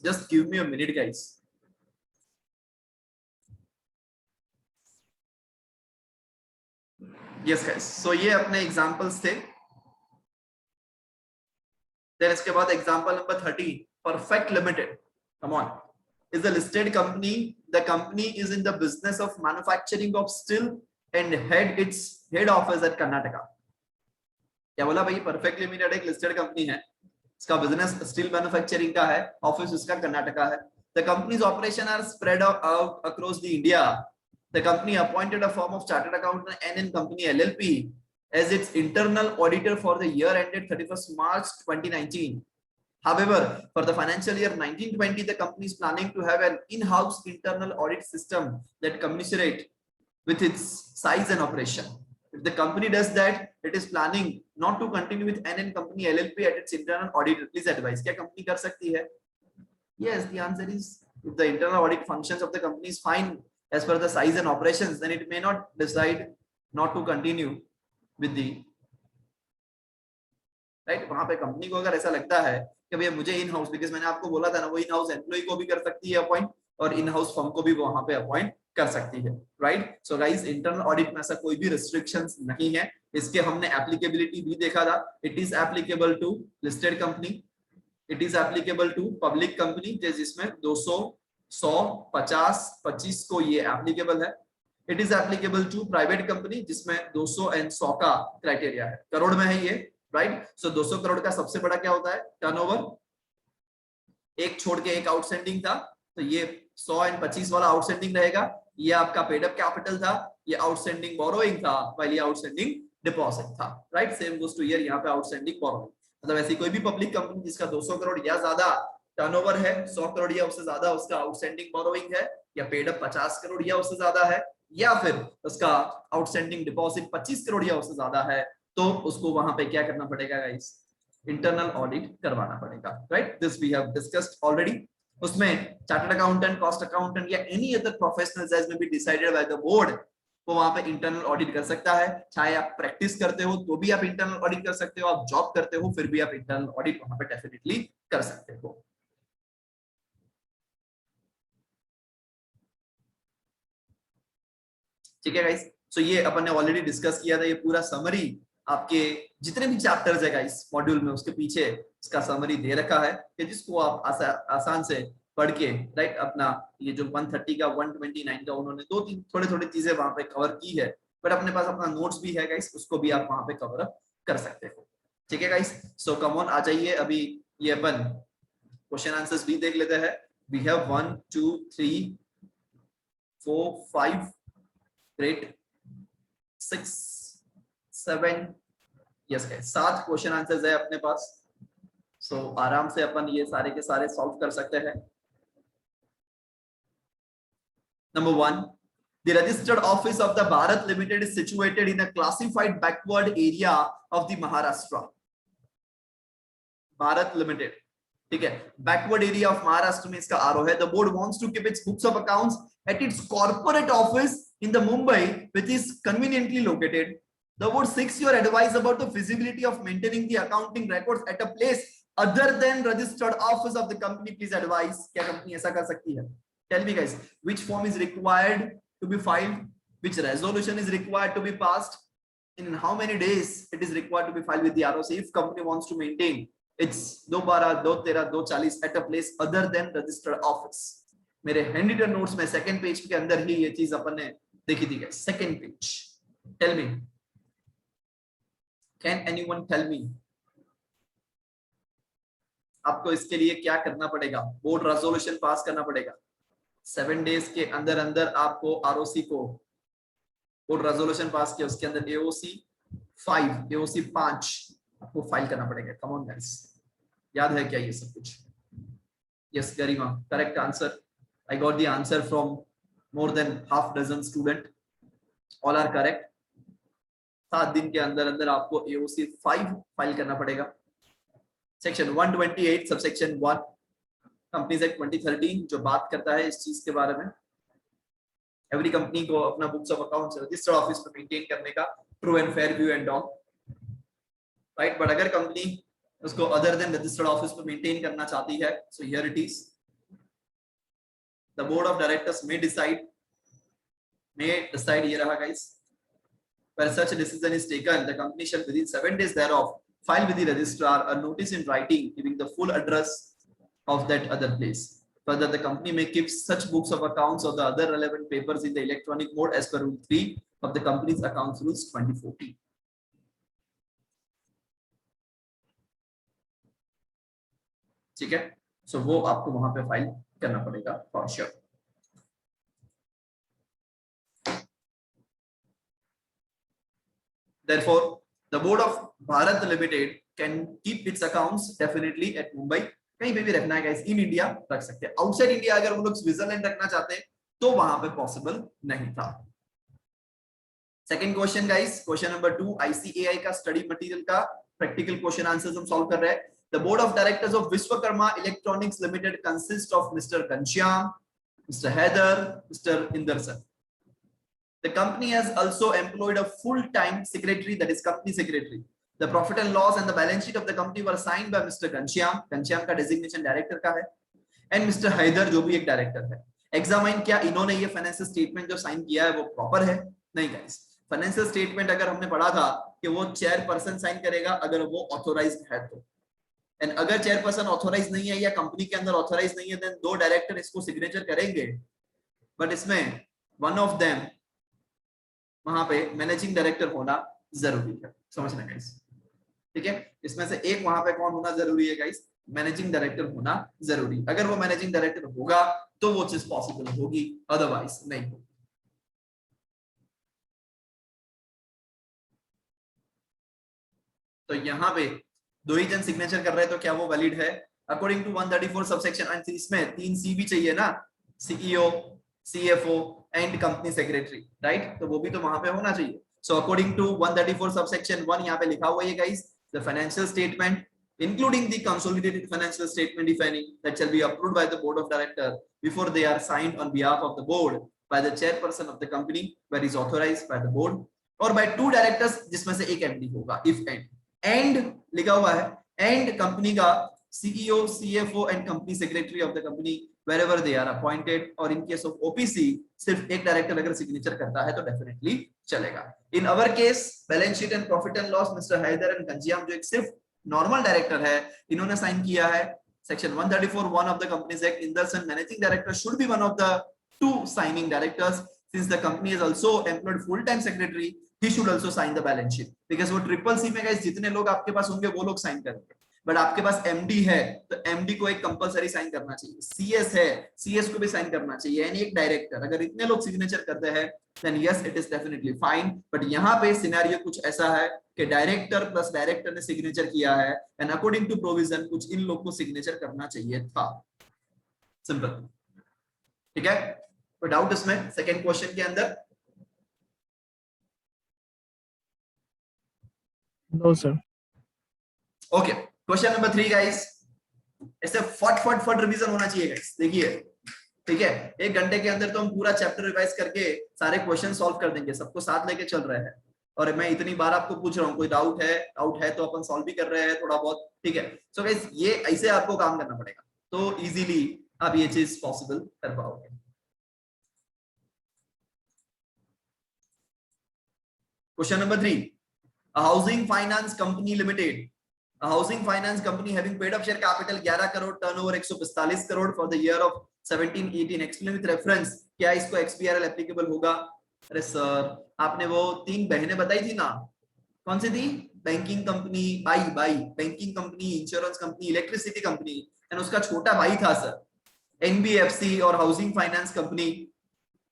Just give me a minute guys. Yes guys, so ये अपने एग्जांपल्स थे। Then इसके बाद example number 30, Perfect Limited. Come on, is a listed company. The company is in the business of manufacturing of steel and had its head office at Karnataka. क्या बोला भाई? Perfect Limited एक listed company है, इसका business steel manufacturing का है, office इसका कर्नाटका है। The company's operation are spread out across the India. The company appointed a firm of chartered accountant NN Company LLP as its internal auditor for the year ended 31st March 2019. However, for the financial year 1920, the company is planning to have an in-house internal audit system that commensurate with its size and operation. If the company does that, it is planning not to continue with NN Company LLP at its internal audit. Please advise. क्या company कर सकती है? Yes, the answer is if the internal audit functions of the company is fine as per the size and operations, then it may not decide not to continue with the right. वहां पे company को अगर ऐसा लगता है कि भैया मुझे इन हाउस, बिकॉज मैंने आपको बोला था ना, वो इन हाउस एम्प्लॉय को भी कर सकती है अपॉइंट और इन हाउस फर्म को भी वहां पे अपॉइंट कर सकती है, right. So guys, internal audit में ऐसा कोई भी रिस्ट्रिक्शंस नहीं है। इसके हमने एप्लीकेबिलिटी भी देखा था। It is applicable to listed company, it is applicable to public company जिसमें 200, 100, 50, 25 को ये एप्लीकेबल है। It is applicable to private company जिसमें 200 एंड 100 का क्राइटेरिया है, करोड़ में है ये, राइट। सो 200 करोड़ का सबसे बड़ा क्या होता है? टर्नओवर। एक छोड़ के एक आउटस्टैंडिंग था, तो ये 100 एंड 25 वाला आउटस्टैंडिंग रहेगा। ये आपका पेड अप कैपिटल था, ये आउटस्टैंडिंग बोरोइंग था, वाइल ये आउटस्टैंडिंग डिपॉजिट था, right. Same goes to here, यहाँ पे आउटस्टैंडिंग बोरोइंग। मतलब ऐसी कोई भी पब्लिक कंपनी जिसका 200 करोड़ या ज्यादा टर्नओवर है, 100 करोड़ या उससे ज्यादा उसका आउटस्टैंडिंग बोरोइंग है, या पेड अप 50 करोड़ या उससे ज्यादा है, या फिर उसका आउटस्टैंडिंग डिपॉजिट 25 करोड़ या उससे ज्यादा है, तो उसको वहां पे क्या करना पड़ेगा गाइस? इंटरनल ऑडिट करवाना पड़ेगा, right. This we have discussed already. उसमें चार्टर्ड अकाउंटेंट, कॉस्ट अकाउंटेंट या any other professionals as may be decided by the board, वो वहां पे इंटरनल ऑडिट कर सकता है। चाहे आप प्रैक्टिस करते हो तो भी आप इंटरनल ऑडिट कर सकते हो, आप जॉब करते हो फिर भी आप इंटरनल ऑडिट वहां पे डेफिनेटली कर सकते हो। ठीक है गाइस, सो ये अपन ने ऑलरेडी डिस्कस किया था। ये पूरा समरी आपके जितने भी चैप्टर्स है गाइस मॉड्यूल में, उसके पीछे इसका समरी दे रखा है कि जिसको आप आसान से पढ़ के, राइट, अपना ये जो 130 का 129 का उन्होंने 2-3 थोड़े थोड़े चीजें वहां पे कवर की है, बट अपने पास अपना नोट्स भी है गाइस, उसको भी आप वहां पे कवर अप कर सकते हो। ठीक है गाइस, सो कम ऑन, आ जाइए। अभी ये अपन क्वेश्चन आंसर्स भी देख लेते हैं। We have 1 2 3 4 5 great 6 7 yes guys, 7 question answers है अपने पास। सो आराम से अपन ये सारे के सारे सॉल्व कर सकते हैं। Number 1, the registered office of the Bharat Limited is situated in a classified backward area of the Maharashtra. Bharat Limited, ठीक है, backward area of Maharashtra में इसका आरो है। The board wants to keep its books of accounts at its corporate office in the Mumbai, which is conveniently located. The board seeks your advice about the feasibility of maintaining the accounting records at a place other than registered office of the company. Please advise, क्या company ऐसा कर सकती है? Tell me guys, which form is required to be filed, which resolution is required to be passed, and in how many days it is required to be filed with the ROC if company wants to maintain its 212, 213, 240 at a place other than registered office. मेरे hand written notes में second page के अंदर ही ये चीज अपन ने देखिए ठीक है, second page, tell me, can anyone tell me, आपको इसके लिए क्या करना पड़ेगा? बोर्ड रेजोल्यूशन पास करना पड़ेगा 7 डेज के अंदर अंदर। आपको आरओसी को बोर्ड रेजोल्यूशन पास किया, उसके अंदर एओसी 5 आपको फाइल करना पड़ेगा। कम ऑन गाइस, याद है क्या ये सब कुछ? Yes Garima, correct answer. I got the answer from more than half dozen student, all are correct. 7 दिन के अंदर अंदर आपको एओसी 5 फाइल करना पड़ेगा। सेक्शन 128 सबसेक्शन 1 कंपनीज एक्ट 2013 जो बात करता है इस चीज के बारे में, एवरी कंपनी को अपना books of accounts registered office में मेंटेन करने का true and fair view and all, right. But अगर कंपनी उसको अदर देन रजिस्टर्ड ऑफिस में मेंटेन करना चाहती है, so here it is, the board of directors may decide, ये रहा guys, where such a decision is taken, the company shall within 7 days thereof file with the registrar a notice in writing giving the full address of that other place. Further, the company may keep such books of accounts or the other relevant papers in the electronic mode as per Rule 3 of the Companies Accounts Rules 2014. ठीक है, सो वो आपको वहां पे file करना पड़ेगा for sure. Therefore, the board of Bharat Limited can keep its accounts definitely at Mumbai. कहीं पे भी रखना है गाइस, इन इंडिया रख सकते हैं, आउटसाइड इंडिया अगर वो लोग स्विट्जरलैंड रखना चाहते हैं तो वहां पे पॉसिबल नहीं था। Second question guys, question number 2 ICAI का स्टडी मटेरियल का प्रैक्टिकल क्वेश्चन आंसर्स हम सॉल्व कर रहे हैं। The board of directors of Vishwakarma electronics limited consist of mister Ghanshyam, mister Haider, mister Indarsan. The company has also employed a full-time secretary, that is company secretary. The profit and loss and the balance sheet of the company were signed by Mr. Ghanshyam, Ghanshyam का designation director का है, and Mr. Haider जो भी एक director है। Examine क्या इन्होंने ये financial statement जो sign किया है वो proper है? नहीं guys, financial statement अगर हमने पढ़ा था कि वो chairperson sign करेगा अगर वो authorized है तो, and अगर chairperson authorized नहीं है या company के अंदर authorized नहीं है, then 2 director इसको signature करेंगे, but इसमें one of them वहां पे मैनेजिंग डायरेक्टर होना जरूरी है, समझना गाइस, ठीक है। इसमें से एक वहां पे कौन होना जरूरी है गाइस? मैनेजिंग डायरेक्टर होना जरूरी। अगर वो मैनेजिंग डायरेक्टर होगा तो वो चीज पॉसिबल होगी, अदरवाइज नहीं होगी। तो यहाँ पे 2 ही जन सिग्नेचर कर रहे हैं तो क्या वो वैलिड है? अकॉर्डिंग टू 134 सबसेक्शन, एंड इसमें 3 सी भी चाहिए ना, CEO, CFO and company secretary, right? तो वो भी तो वहां पे होना चाहिए। सो अकॉर्डिंग टू 134 सबसेक्शन 1 यहाँ पे लिखा हुआ है guys, the financial statement including the consolidated financial statement if any that shall be approved by the board of directors before they are signed on behalf of the board by the chairperson of the company where is authorized by the board or by 2 directors जिसमें से एक MD होगा, if and लिखा हुआ है and company का CEO, CFO and company secretary of the company wherever they are appointed, और in case of OPC सिर्फ एक डायरेक्टर अगर सिग्नेचर करता है तो डेफिनेटली चलेगा। In our case balance sheet and profit and loss mister Haider and Ghanshyam जो एक सिर्फ नॉर्मल डायरेक्टर है, इन्होंने साइन किया है। Section 134(1) of the companies act, Indarsan managing director should be one of the 2 signing directors. Since the company has also employed full time secretary, he should also sign the balance sheet, because वो triple C में guys जितने लोग आपके पास होंगे वो लोग sign करेंगे, but आपके पास एमडी है तो एमडी को एक कंपलसरी साइन करना चाहिए, सीएस है सीएस को भी साइन करना चाहिए, यानी एक डायरेक्टर। अगर इतने लोग सिग्नेचर करते हैं then yes it is definitely fine. But यहाँ पे सिनेरियो कुछ ऐसा है कि डायरेक्टर प्लस डायरेक्टर ने सिग्नेचर किया है एंड अकॉर्डिंग टू प्रोविजन कुछ इन लोग को सिग्नेचर करना चाहिए था, सिंपल, ठीक है। कोई डाउट इसमें सेकेंड क्वेश्चन के अंदर? No sir. Okay, question number 3 guys, ऐसे फट रिवीजन होना चाहिए गाइस। देखिए ठीक है, 1 घंटे के अंदर तो हम पूरा चैप्टर रिवाइज करके सारे क्वेश्चन सॉल्व कर देंगे, सबको साथ लेके चल रहे हैं। और मैं इतनी बार आपको पूछ रहा हूँ, कोई डाउट है तो अपन सॉल्व भी कर रहे हैं थोड़ा बहुत, ठीक है। सो गाइस ये ऐसे आपको काम करना पड़ेगा तो इजीली आप ये चीज पॉसिबल कर पाओगे। Question number 3, a housing finance company limited, a housing finance company having paid up share capital 11 crore, turnover 145 crore for the year of 17-18, explain with reference क्या इसको XBRL applicable होगा? अरे सर, आपने वो 3 बहनें बताई थी ना, कौन सी थी? Banking company, by by banking company, insurance company, electricity company, and उसका छोटा भाई था सर एनबीएफसी और हाउसिंग फाइनेंस कंपनी,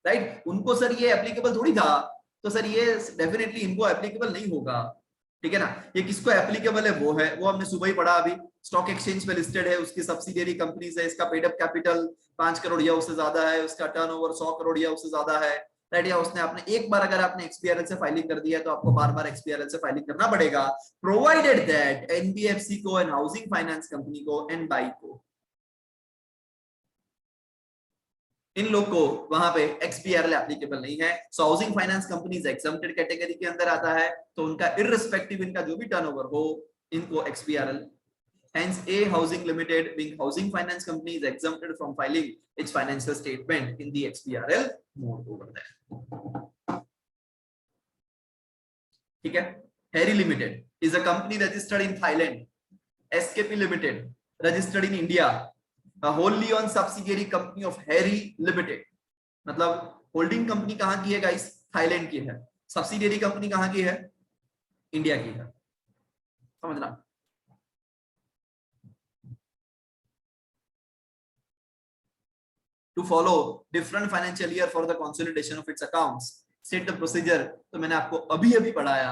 राइट? उनको सर ये एप्लीकेबल थोड़ी था, तो सर ये डेफिनेटली इनको एप्लीकेबल नहीं होगा, ठीक है ना? ये किसको एप्लीकेबल है वो हमने सुबह ही पढ़ा अभी। स्टॉक एक्सचेंज पे लिस्टेड है, उसकी सब्सिडियरी कंपनीज है, इसका पेड अप कैपिटल 5 करोड़ या उससे ज्यादा है, उसका टर्नओवर 100 करोड़ या उससे ज्यादा है, राइट? या उसने आपने एक बार अगर आपने एक्सपीआरएल से फाइलिंग कर दिया तो आपको बार बार एक्सपीआरएल से फाइलिंग करना पड़ेगा, प्रोवाइडेड दैट एनबीएफसी को एंड हाउसिंग फाइनेंस कंपनी को एंड बाई को, इन लोग को वहां पे एक्सपीआरएल एप्लीकेबल नहीं है। So housing finance companies exempted category के अंदर आता है, तो उनका इररिस्पेक्टिव इनका जो भी टर्नओवर हो, इनको एक्सपीआरएल, hence A Housing Limited being housing finance company is exempted from filing its financial statement in the XBRL mode over there. ठीक है? Harry Limited is a company registered in Thailand. SKP Limited registered in India, a wholly owned subsidiary company of Harry Limited. मतलब holding company कहां की है guys? Thailand की है। Subsidiary company कहां की है? इंडिया की है। समझना। To follow different financial year for the consolidation of its accounts, state the procedure। तो मैंने आपको अभी पढ़ाया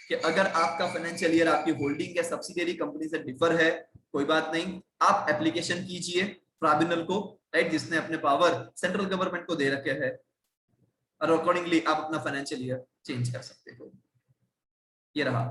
कि अगर आपका फाइनेंशियल ईयर आपकी होल्डिंग या सब्सिडियरी कंपनी से डिफर है, कोई बात नहीं, आप एप्लीकेशन कीजिए ट्राइब्यूनल को, राइट, जिसने अपने पावर सेंट्रल गवर्नमेंट को दे रखे हैं, और अकॉर्डिंगली आप अपना फाइनेंशियल ईयर चेंज कर सकते हो। ये रहा।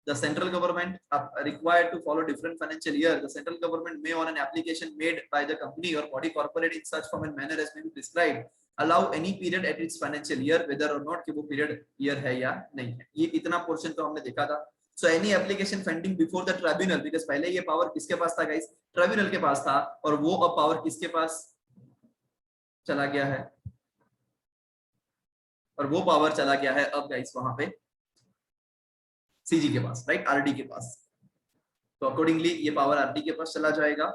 The central government are required to follow different financial year. The central government may, on an application made by the company or body corporate in such form and manner as may be prescribed, allow any period at its financial year, whether or not कि वो period year है या नहीं है। ये इतना portion तो हमने देखा था। So any application pending before the tribunal, because पहले ये power किसके पास था guys? ट्राइब्यूनल के पास था, और वो अब पावर किसके पास चला गया है? और वो पावर चला गया है अब गाइस वहां पे सीजी के पास, राइट, आरडी के पास। तो अकॉर्डिंगली ये पावर आरडी के पास चला जाएगा।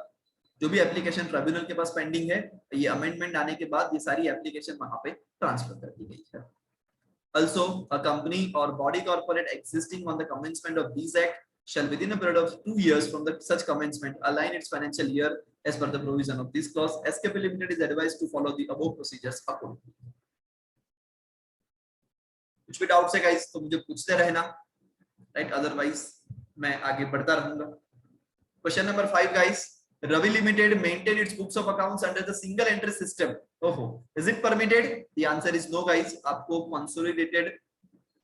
जो भी एप्लीकेशन ट्राइब्यूनल के पास पेंडिंग है, ये अमेंडमेंट आने के बाद ये सारी एप्लीकेशन वहां पे ट्रांसफर कर दी गई है। Also, a company or body corporate existing on the commencement of these act shall within a period of 2 years from the such commencement align its financial year as per the provision of this clause. SKP Limited is advised to follow the above procedures accordingly. कुछ भी doubts है guys तो मुझे पूछते रहना, right, otherwise मैं आगे बढ़ता रहूंगा। Question number 5 guys, Ravi Limited maintain its books of accounts under the single entry system. ओहो, is it permitted? The answer is no guys। आपको consolidated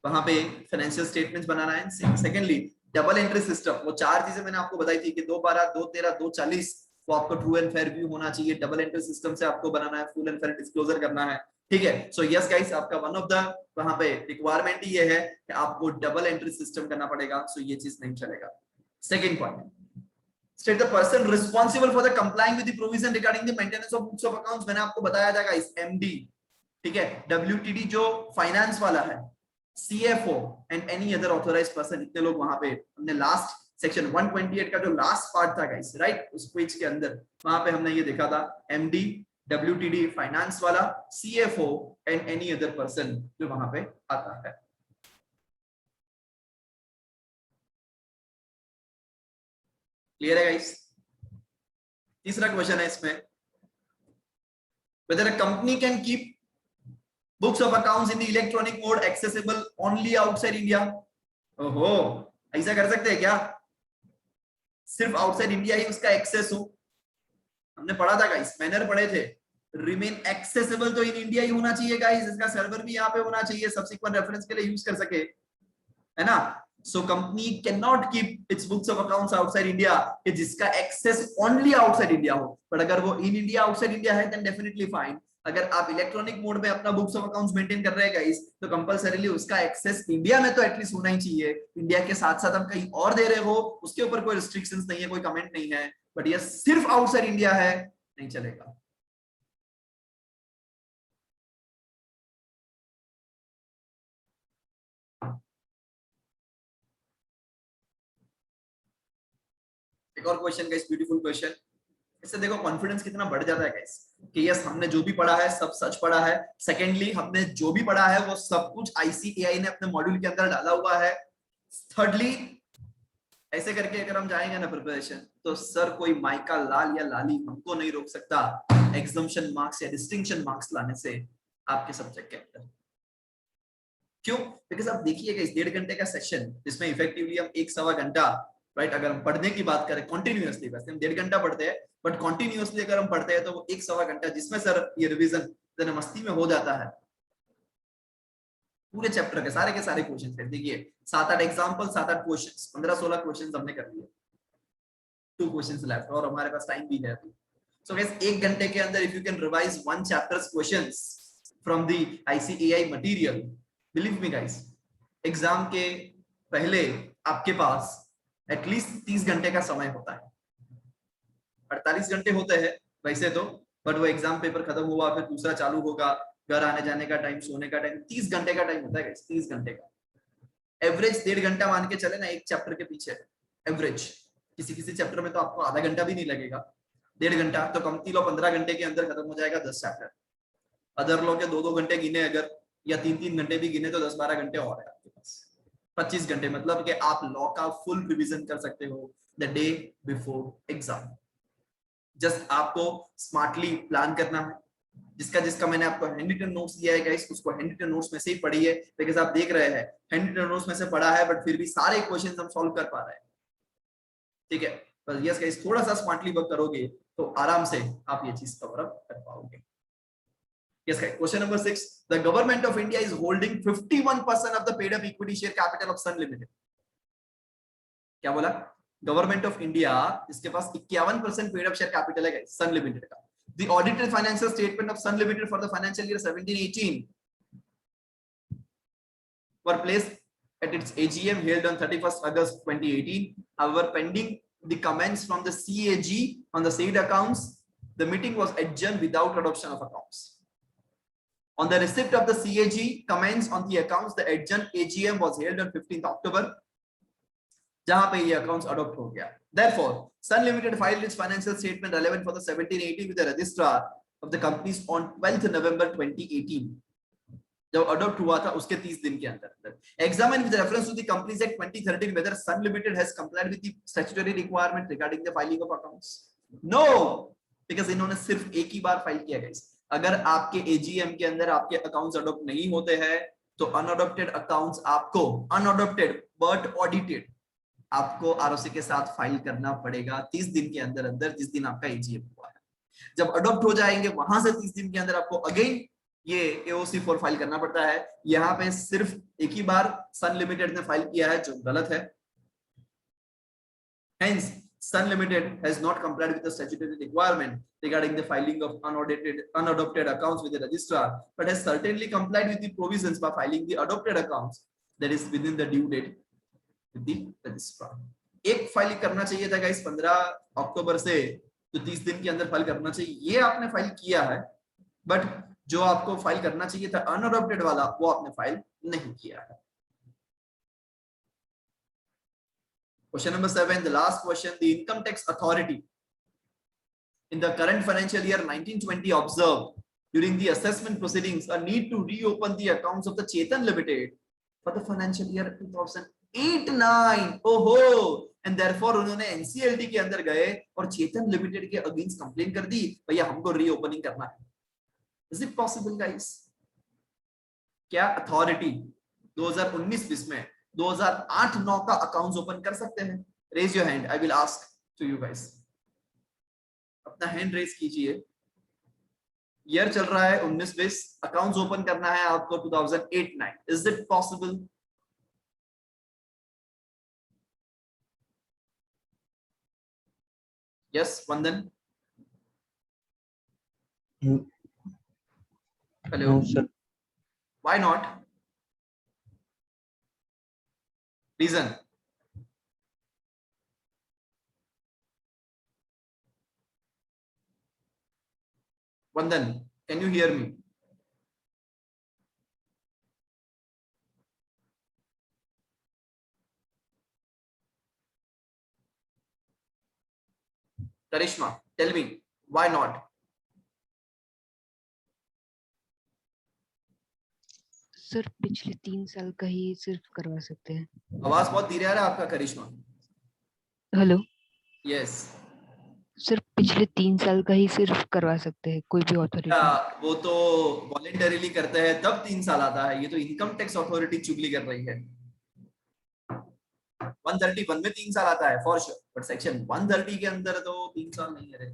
वहां पे फाइनेंशियल स्टेटमेंट्स बनाना है। सेकेंडली डबल एंट्री सिस्टम, वो 4 चीजें मैंने आपको बताई थी कि 2/12, 2/13, 2/40, वो आपको ट्रू एंड फेयर व्यू होना चाहिए। डबल एंट्री सिस्टम से आपको बनाना है, फुल एंड फेयर डिस्क्लोजर करना है, ठीक है? सो यस गाइस, आपका वन ऑफ द वहां पे रिक्वायरमेंट ही ये है कि आपको डबल एंट्री सिस्टम करना पड़ेगा। सो ये चीज नहीं चलेगा। Second point, state the person responsible for the complying with the provision regarding the maintenance of books of accounts। मैंने आपको बताया था गाइस, एमडी, ठीक है, डब्ल्यूटीडी जो फाइनेंस वाला है, CFO and any other authorised person, इतने लोग वहां पे हमने लास्ट सेक्शन 128 का जो लास्ट पार्ट था गाइस, राइट, उस पेज के अंदर वहां पे हमने ये देखा था, एमडी, डब्ल्यूटीडी फाइनेंस वाला, CFO and any other person जो वहां पे आता है। क्लियर है गाइस? तीसरा क्वेश्चन है इसमें, whether a company can keep books of accounts in the electronic mode accessible only outside India। ओहो, ऐसा कर सकते हैं क्या? सिर्फ आउटसाइड इंडिया ही उसका एक्सेस हो? हमने पढ़ा था गाइस, मैनर पढ़े थे, रिमेन एक्सेसिबल तो इन इंडिया ही होना चाहिए गाइस, इसका सर्वर भी यहाँ पे होना चाहिए, सब्सिक्वेंट रेफरेंस के लिए यूज कर सके, है ना? So company can not keep its books of accounts outside India, कि जिसका एक्सेस ओनली आउटसाइड इंडिया हो। बट अगर वो इन इंडिया आउटसाइड इंडिया है देन डेफिनेटली फाइन। अगर आप इलेक्ट्रॉनिक मोड में अपना बुक्स ऑफ अकाउंट्स मेंटेन कर रहे हैं गाइस, तो कंपलसरीली उसका एक्सेस इंडिया में तो एटलीस्ट होना ही चाहिए। इंडिया के साथ साथ हम कहीं और दे रहे हो, उसके ऊपर कोई रिस्ट्रिक्शंस नहीं है, कोई कमेंट नहीं है, बट ये सिर्फ आउटसाइड इंडिया है, नहीं चलेगा। एक और क्वेश्चन गाइस, ब्यूटीफुल क्वेश्चन, इससे देखो कॉन्फिडेंस कितना बढ़ जाता है गाइस कि यस हमने जो भी पढ़ा है सब सच पढ़ा है। सेकेंडली हमने जो भी पढ़ा है वो सब कुछ आईसीएआई ने अपने मॉड्यूल के अंदर डाला हुआ है। थर्डली ऐसे करके अगर हम जाएंगे ना प्रिपरेशन तो सर कोई माइका लाल या लाली हमको नहीं रोक सकता एग्जामिनेशन मार्क्स या डिस्टिंक्शन मार्क्स लाने से आपके सब्जेक्ट के अंदर। क्यों? बिकॉज आप देखिएगा इस 1.5 घंटे का सेशन जिसमें इफेक्टिवली हम 1-1.25 घंटा राइट अगर हम पढ़ने की बात करें कॉन्टिन्यूअसली, वैसे हम 1.5 घंटा पढ़ते हैं बट कॉन्टिन्यूअसली अगर हम पढ़ते हैं तो वो 1-1.25 घंटा जिसमें सर ये रिविजन मस्ती में हो जाता है पूरे चैप्टर के सारे क्वेश्चन है। देखिए 7-8 एग्जाम्पल 7-8 क्वेश्चन 15-16 क्वेश्चन हमने कर लिए, 2 क्वेश्चंस लेफ्ट और हमारे पास टाइम भी है अभी। सो गाइस 1 घंटे के अंदर if you can revise 1 chapters questions from the ICAI material, believe me guys exam के पहले आपके पास एटलीस्ट 30 घंटे का समय होता है। 48 घंटे होते हैं वैसे तो, बट वो एग्जाम पेपर खत्म हुआ फिर दूसरा चालू होगा, घर आने जाने का टाइम, सोने का टाइम, 30 घंटे का टाइम होता है गाइस, 30 घंटे का। एवरेज 1.5 घंटा मान के चले ना एक चैप्टर के पीछे, एवरेज किसी चैप्टर में तो आपको आधा घंटा भी नहीं लगेगा, 1.5 घंटा तो कम लो 15 घंटे के अंदर खत्म हो जाएगा 10 चैप्टर। अदर लोग के 2-2 घंटे गिने अगर या 3-3 घंटे भी गिने तो 10-12 घंटे और है आपके पास, 25 घंटे मतलब कि आप लॉ का फुल रिवीजन कर सकते हो the day before exam. Just आपको स्मार्टली प्लान करना है। जिसका जिसका मैंने आपको हैंड रिटन नोट्स दिया है गाइस उसको हैंड रिटन नोट्स में से ही पढ़िए, बिकॉज़ आप देख रहे हैं हैंड रिटन नोट्स में से पढ़ा है बट फिर भी सारे क्वेश्चंस हम सॉल्व कर पा रहे हैं, ठीक है। बस यस गाइस थोड़ा सा स्मार्टली वर्क करोगे तो आराम से आप ये चीज कवर अप कर पाओगे। Yes, guys. Question number 6. The government of India is holding 51% of the paid up equity share capital of Sun Limited. क्या बोला? गवर्नमेंट ऑफ इंडिया इसके पास 51% पेड अप शेयर कैपिटल है सन लिमिटेड का। The audited financial statement of Sun Limited for the financial year 17-18 were placed at its AGM held on 31st August 2018. However, pending the comments from the CAG on the said accounts, the meeting was adjourned without adoption of accounts. On the receipt of the CAG comments on the accounts, the adjourned AGM was held on 15th October, जहां पे ये accounts adopt हो गया। Therefore, Sun Limited filed its financial statement relevant for the 17-18 with the registrar of the companies on 12th November 2018. जब adopt हुआ था उसके 30 दिन के अंदर। Examine with reference to the Companies Act 2013 whether Sun Limited has complied with the statutory requirement regarding the filing of accounts. No, because इन्होंने सिर्फ एक ही बार फाइल किया गाइस। अगर आपके एजीएम के अंदर आपके अकाउंट्स अडॉप्ट नहीं होते हैं तो अनअडॉप्टेड अकाउंट्स आपको अनअडॉप्टेड बट ऑडिटेड आपको आरओसी के साथ फाइल करना पड़ेगा 30 दिन के अंदर अंदर, जिस दिन आपका एजीएम हुआ है। जब अडॉप्ट हो जाएंगे वहां से 30 दिन के अंदर आपको अगेन ये एओसी फॉर फाइल करना पड़ता है। यहाँ पे सिर्फ एक ही बार सन लिमिटेड ने फाइल किया है जो गलत है। Hence, Sun Limited has not complied with the statutory requirement regarding the filing of unadopted accounts with the registrar, but has certainly complied with the provisions by filing the adopted accounts that is within the due date with the registrar. एक file करना चाहिए था guys 15 अक्टूबर से, तो 30 दिन के अंदर file करना चाहिए, ये आपने फाइल किया है, बट जो आपको फाइल करना चाहिए था अनअडॉप्टेड वाला वो आपने फाइल नहीं किया है। Question number 7, the last question. The Income Tax Authority in the current financial year 1920 observed during the assessment proceedings a need to reopen the accounts of the Chetan Limited for the financial year 2008-9. Oh, and therefore उन्होंने NCLT के अंदर गए और चेतन limited के against complain कर दी, भैया हमको reopening करना है। Is it possible guys? क्या अथॉरिटी 2019-20 में 2008-9 का अकाउंट्स ओपन कर सकते हैं? Raise your hand, I will ask to you guys. अपना हैंड रेज कीजिए। ईयर चल रहा है 19-20, अकाउंट्स ओपन करना है आपको 2008-9। Is it possible? Yes Vandan. Hello sir. Why not? Reason? Vandan, can you hear me? Karishma? Tell me why not? Sir पिछले 3 साल का ही सिर्फ करवा सकते हैं। आवाज बहुत धीरे आ रहा है आपका करिश्मा। Hello yes. सर, पिछले 3 साल का ही सिर्फ करवा सकते हैं कोई भी अथॉरिटी। वो तो वॉलेंटरीली करते हैं तब 3 साल आता है, ये तो इनकम टैक्स अथॉरिटी चुगली कर रही है। 131 में 3 साल आता है फॉर श्योर, बट सेक्शन 130 के अंदर तो 3 साल नहीं है रे।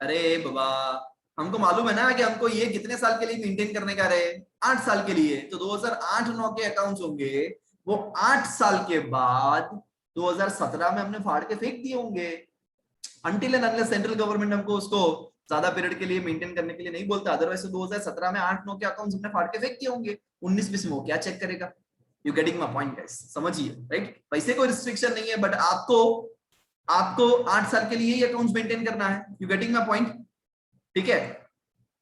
अरे बाबा, हमको मालूम है ना कि हमको ये कितने साल के लिए मेंटेन करने का रहे, 8 साल के लिए। तो 2008-9 के अकाउंट्स होंगे, वो 8 साल के बाद 2017 में हमने फाड़ के फेंक दिए होंगे। Until and unless central government हमको उसको ज्यादा पीरियड के लिए मेंटेन करने के लिए नहीं बोलता, अदरवाइज 2017 में 8-9 के अकाउंट्स हमने फाड़ के फेंक दिए होंगे। 19-20 में वो क्या चेक करेगा? You getting my point guys? समझिए, राइट? पैसे कोई रिस्ट्रिक्शन नहीं है, बट आपको 8 साल के लिए ही अकाउंट्स मेंटेन करना है। You getting my point? ठीक है।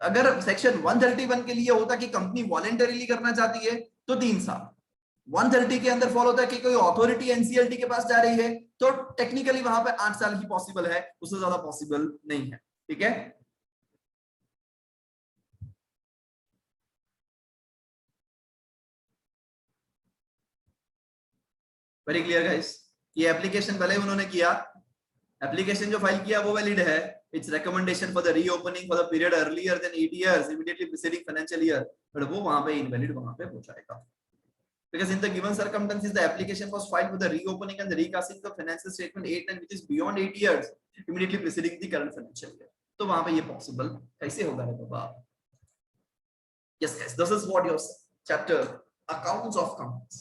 अगर सेक्शन 131 के लिए होता कि कंपनी वॉलेंटरीली करना चाहती है तो 3 साल, 130 के अंदर फॉलो होता है कि कोई अथॉरिटी एनसीएलटी के पास जा रही है तो टेक्निकली वहां पे 8 साल ही पॉसिबल है, उससे ज्यादा पॉसिबल नहीं है। ठीक है। Very clear guys? ये एप्लीकेशन भले उन्होंने किया, एप्लीकेशन जो फाइल किया वो वैलिड है। Its recommendation for the reopening for the period earlier than 8 years immediately preceding financial year, but वो वहां पे इनवैलिड वहां पे हो जाएगा। Because in the given circumstances, the application was filed with the reopening and the recasting of financial statement 8 and which is beyond 8 years, immediately preceding the current financial year. तो वहां पे ये possible कैसे होगा रे बाबा? Yes, guys, this is what your chapter accounts of companies.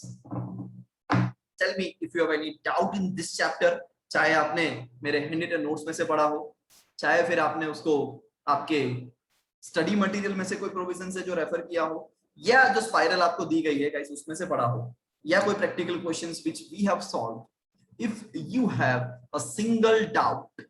Tell me if you have any doubt in this chapter. चाहे आपने मेरे handwritten notes में से पढ़ा हो, चाहे फिर आपने उसको आपके स्टडी मटेरियल में से कोई प्रोविजन से जो रेफर किया हो, या जो स्पाइरल आपको दी गई है गाइस उसमें से पढ़ा हो, या कोई practical questions which we have solved. If you have a single doubt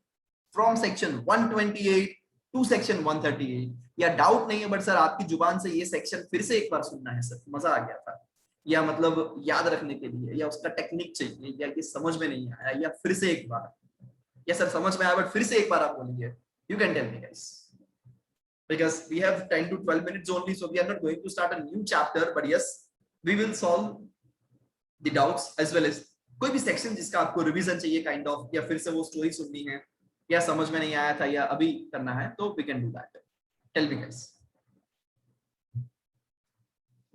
from section 128 to section 138, या डाउट नहीं है बट सर आपकी जुबान से ये सेक्शन फिर से एक बार सुनना है सर, मजा आ गया था, या मतलब याद रखने के लिए, या उसका टेक्निक चाहिए, या ये समझ में नहीं आया, या फिर से एक बार, या सर समझ में आया बट फिर से एक बार आप बोलिए, you can tell me guys, because we have 10 to 12 minutes only, so we are not going to start a new chapter, but yes, we will solve the doubts as well as कोई भी section जिसका आपको revision चाहिए kind of, या फिर से वो story सुननी है, या समझ में नहीं आया था, या अभी करना है, तो we can do that. Tell me guys.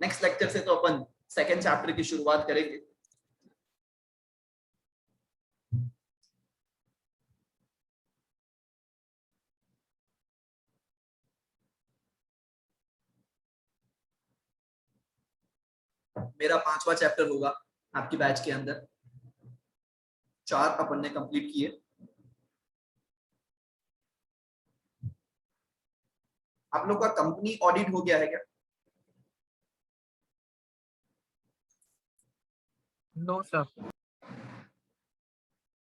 Next lecture से तो अपन सेकंड चैप्टर की शुरुआत करेंगे। मेरा 5वां चैप्टर होगा आपकी बैच के अंदर, 4 अपन ने कंप्लीट किए। आप लोग का कंपनी ऑडिट हो गया है क्या? No sir.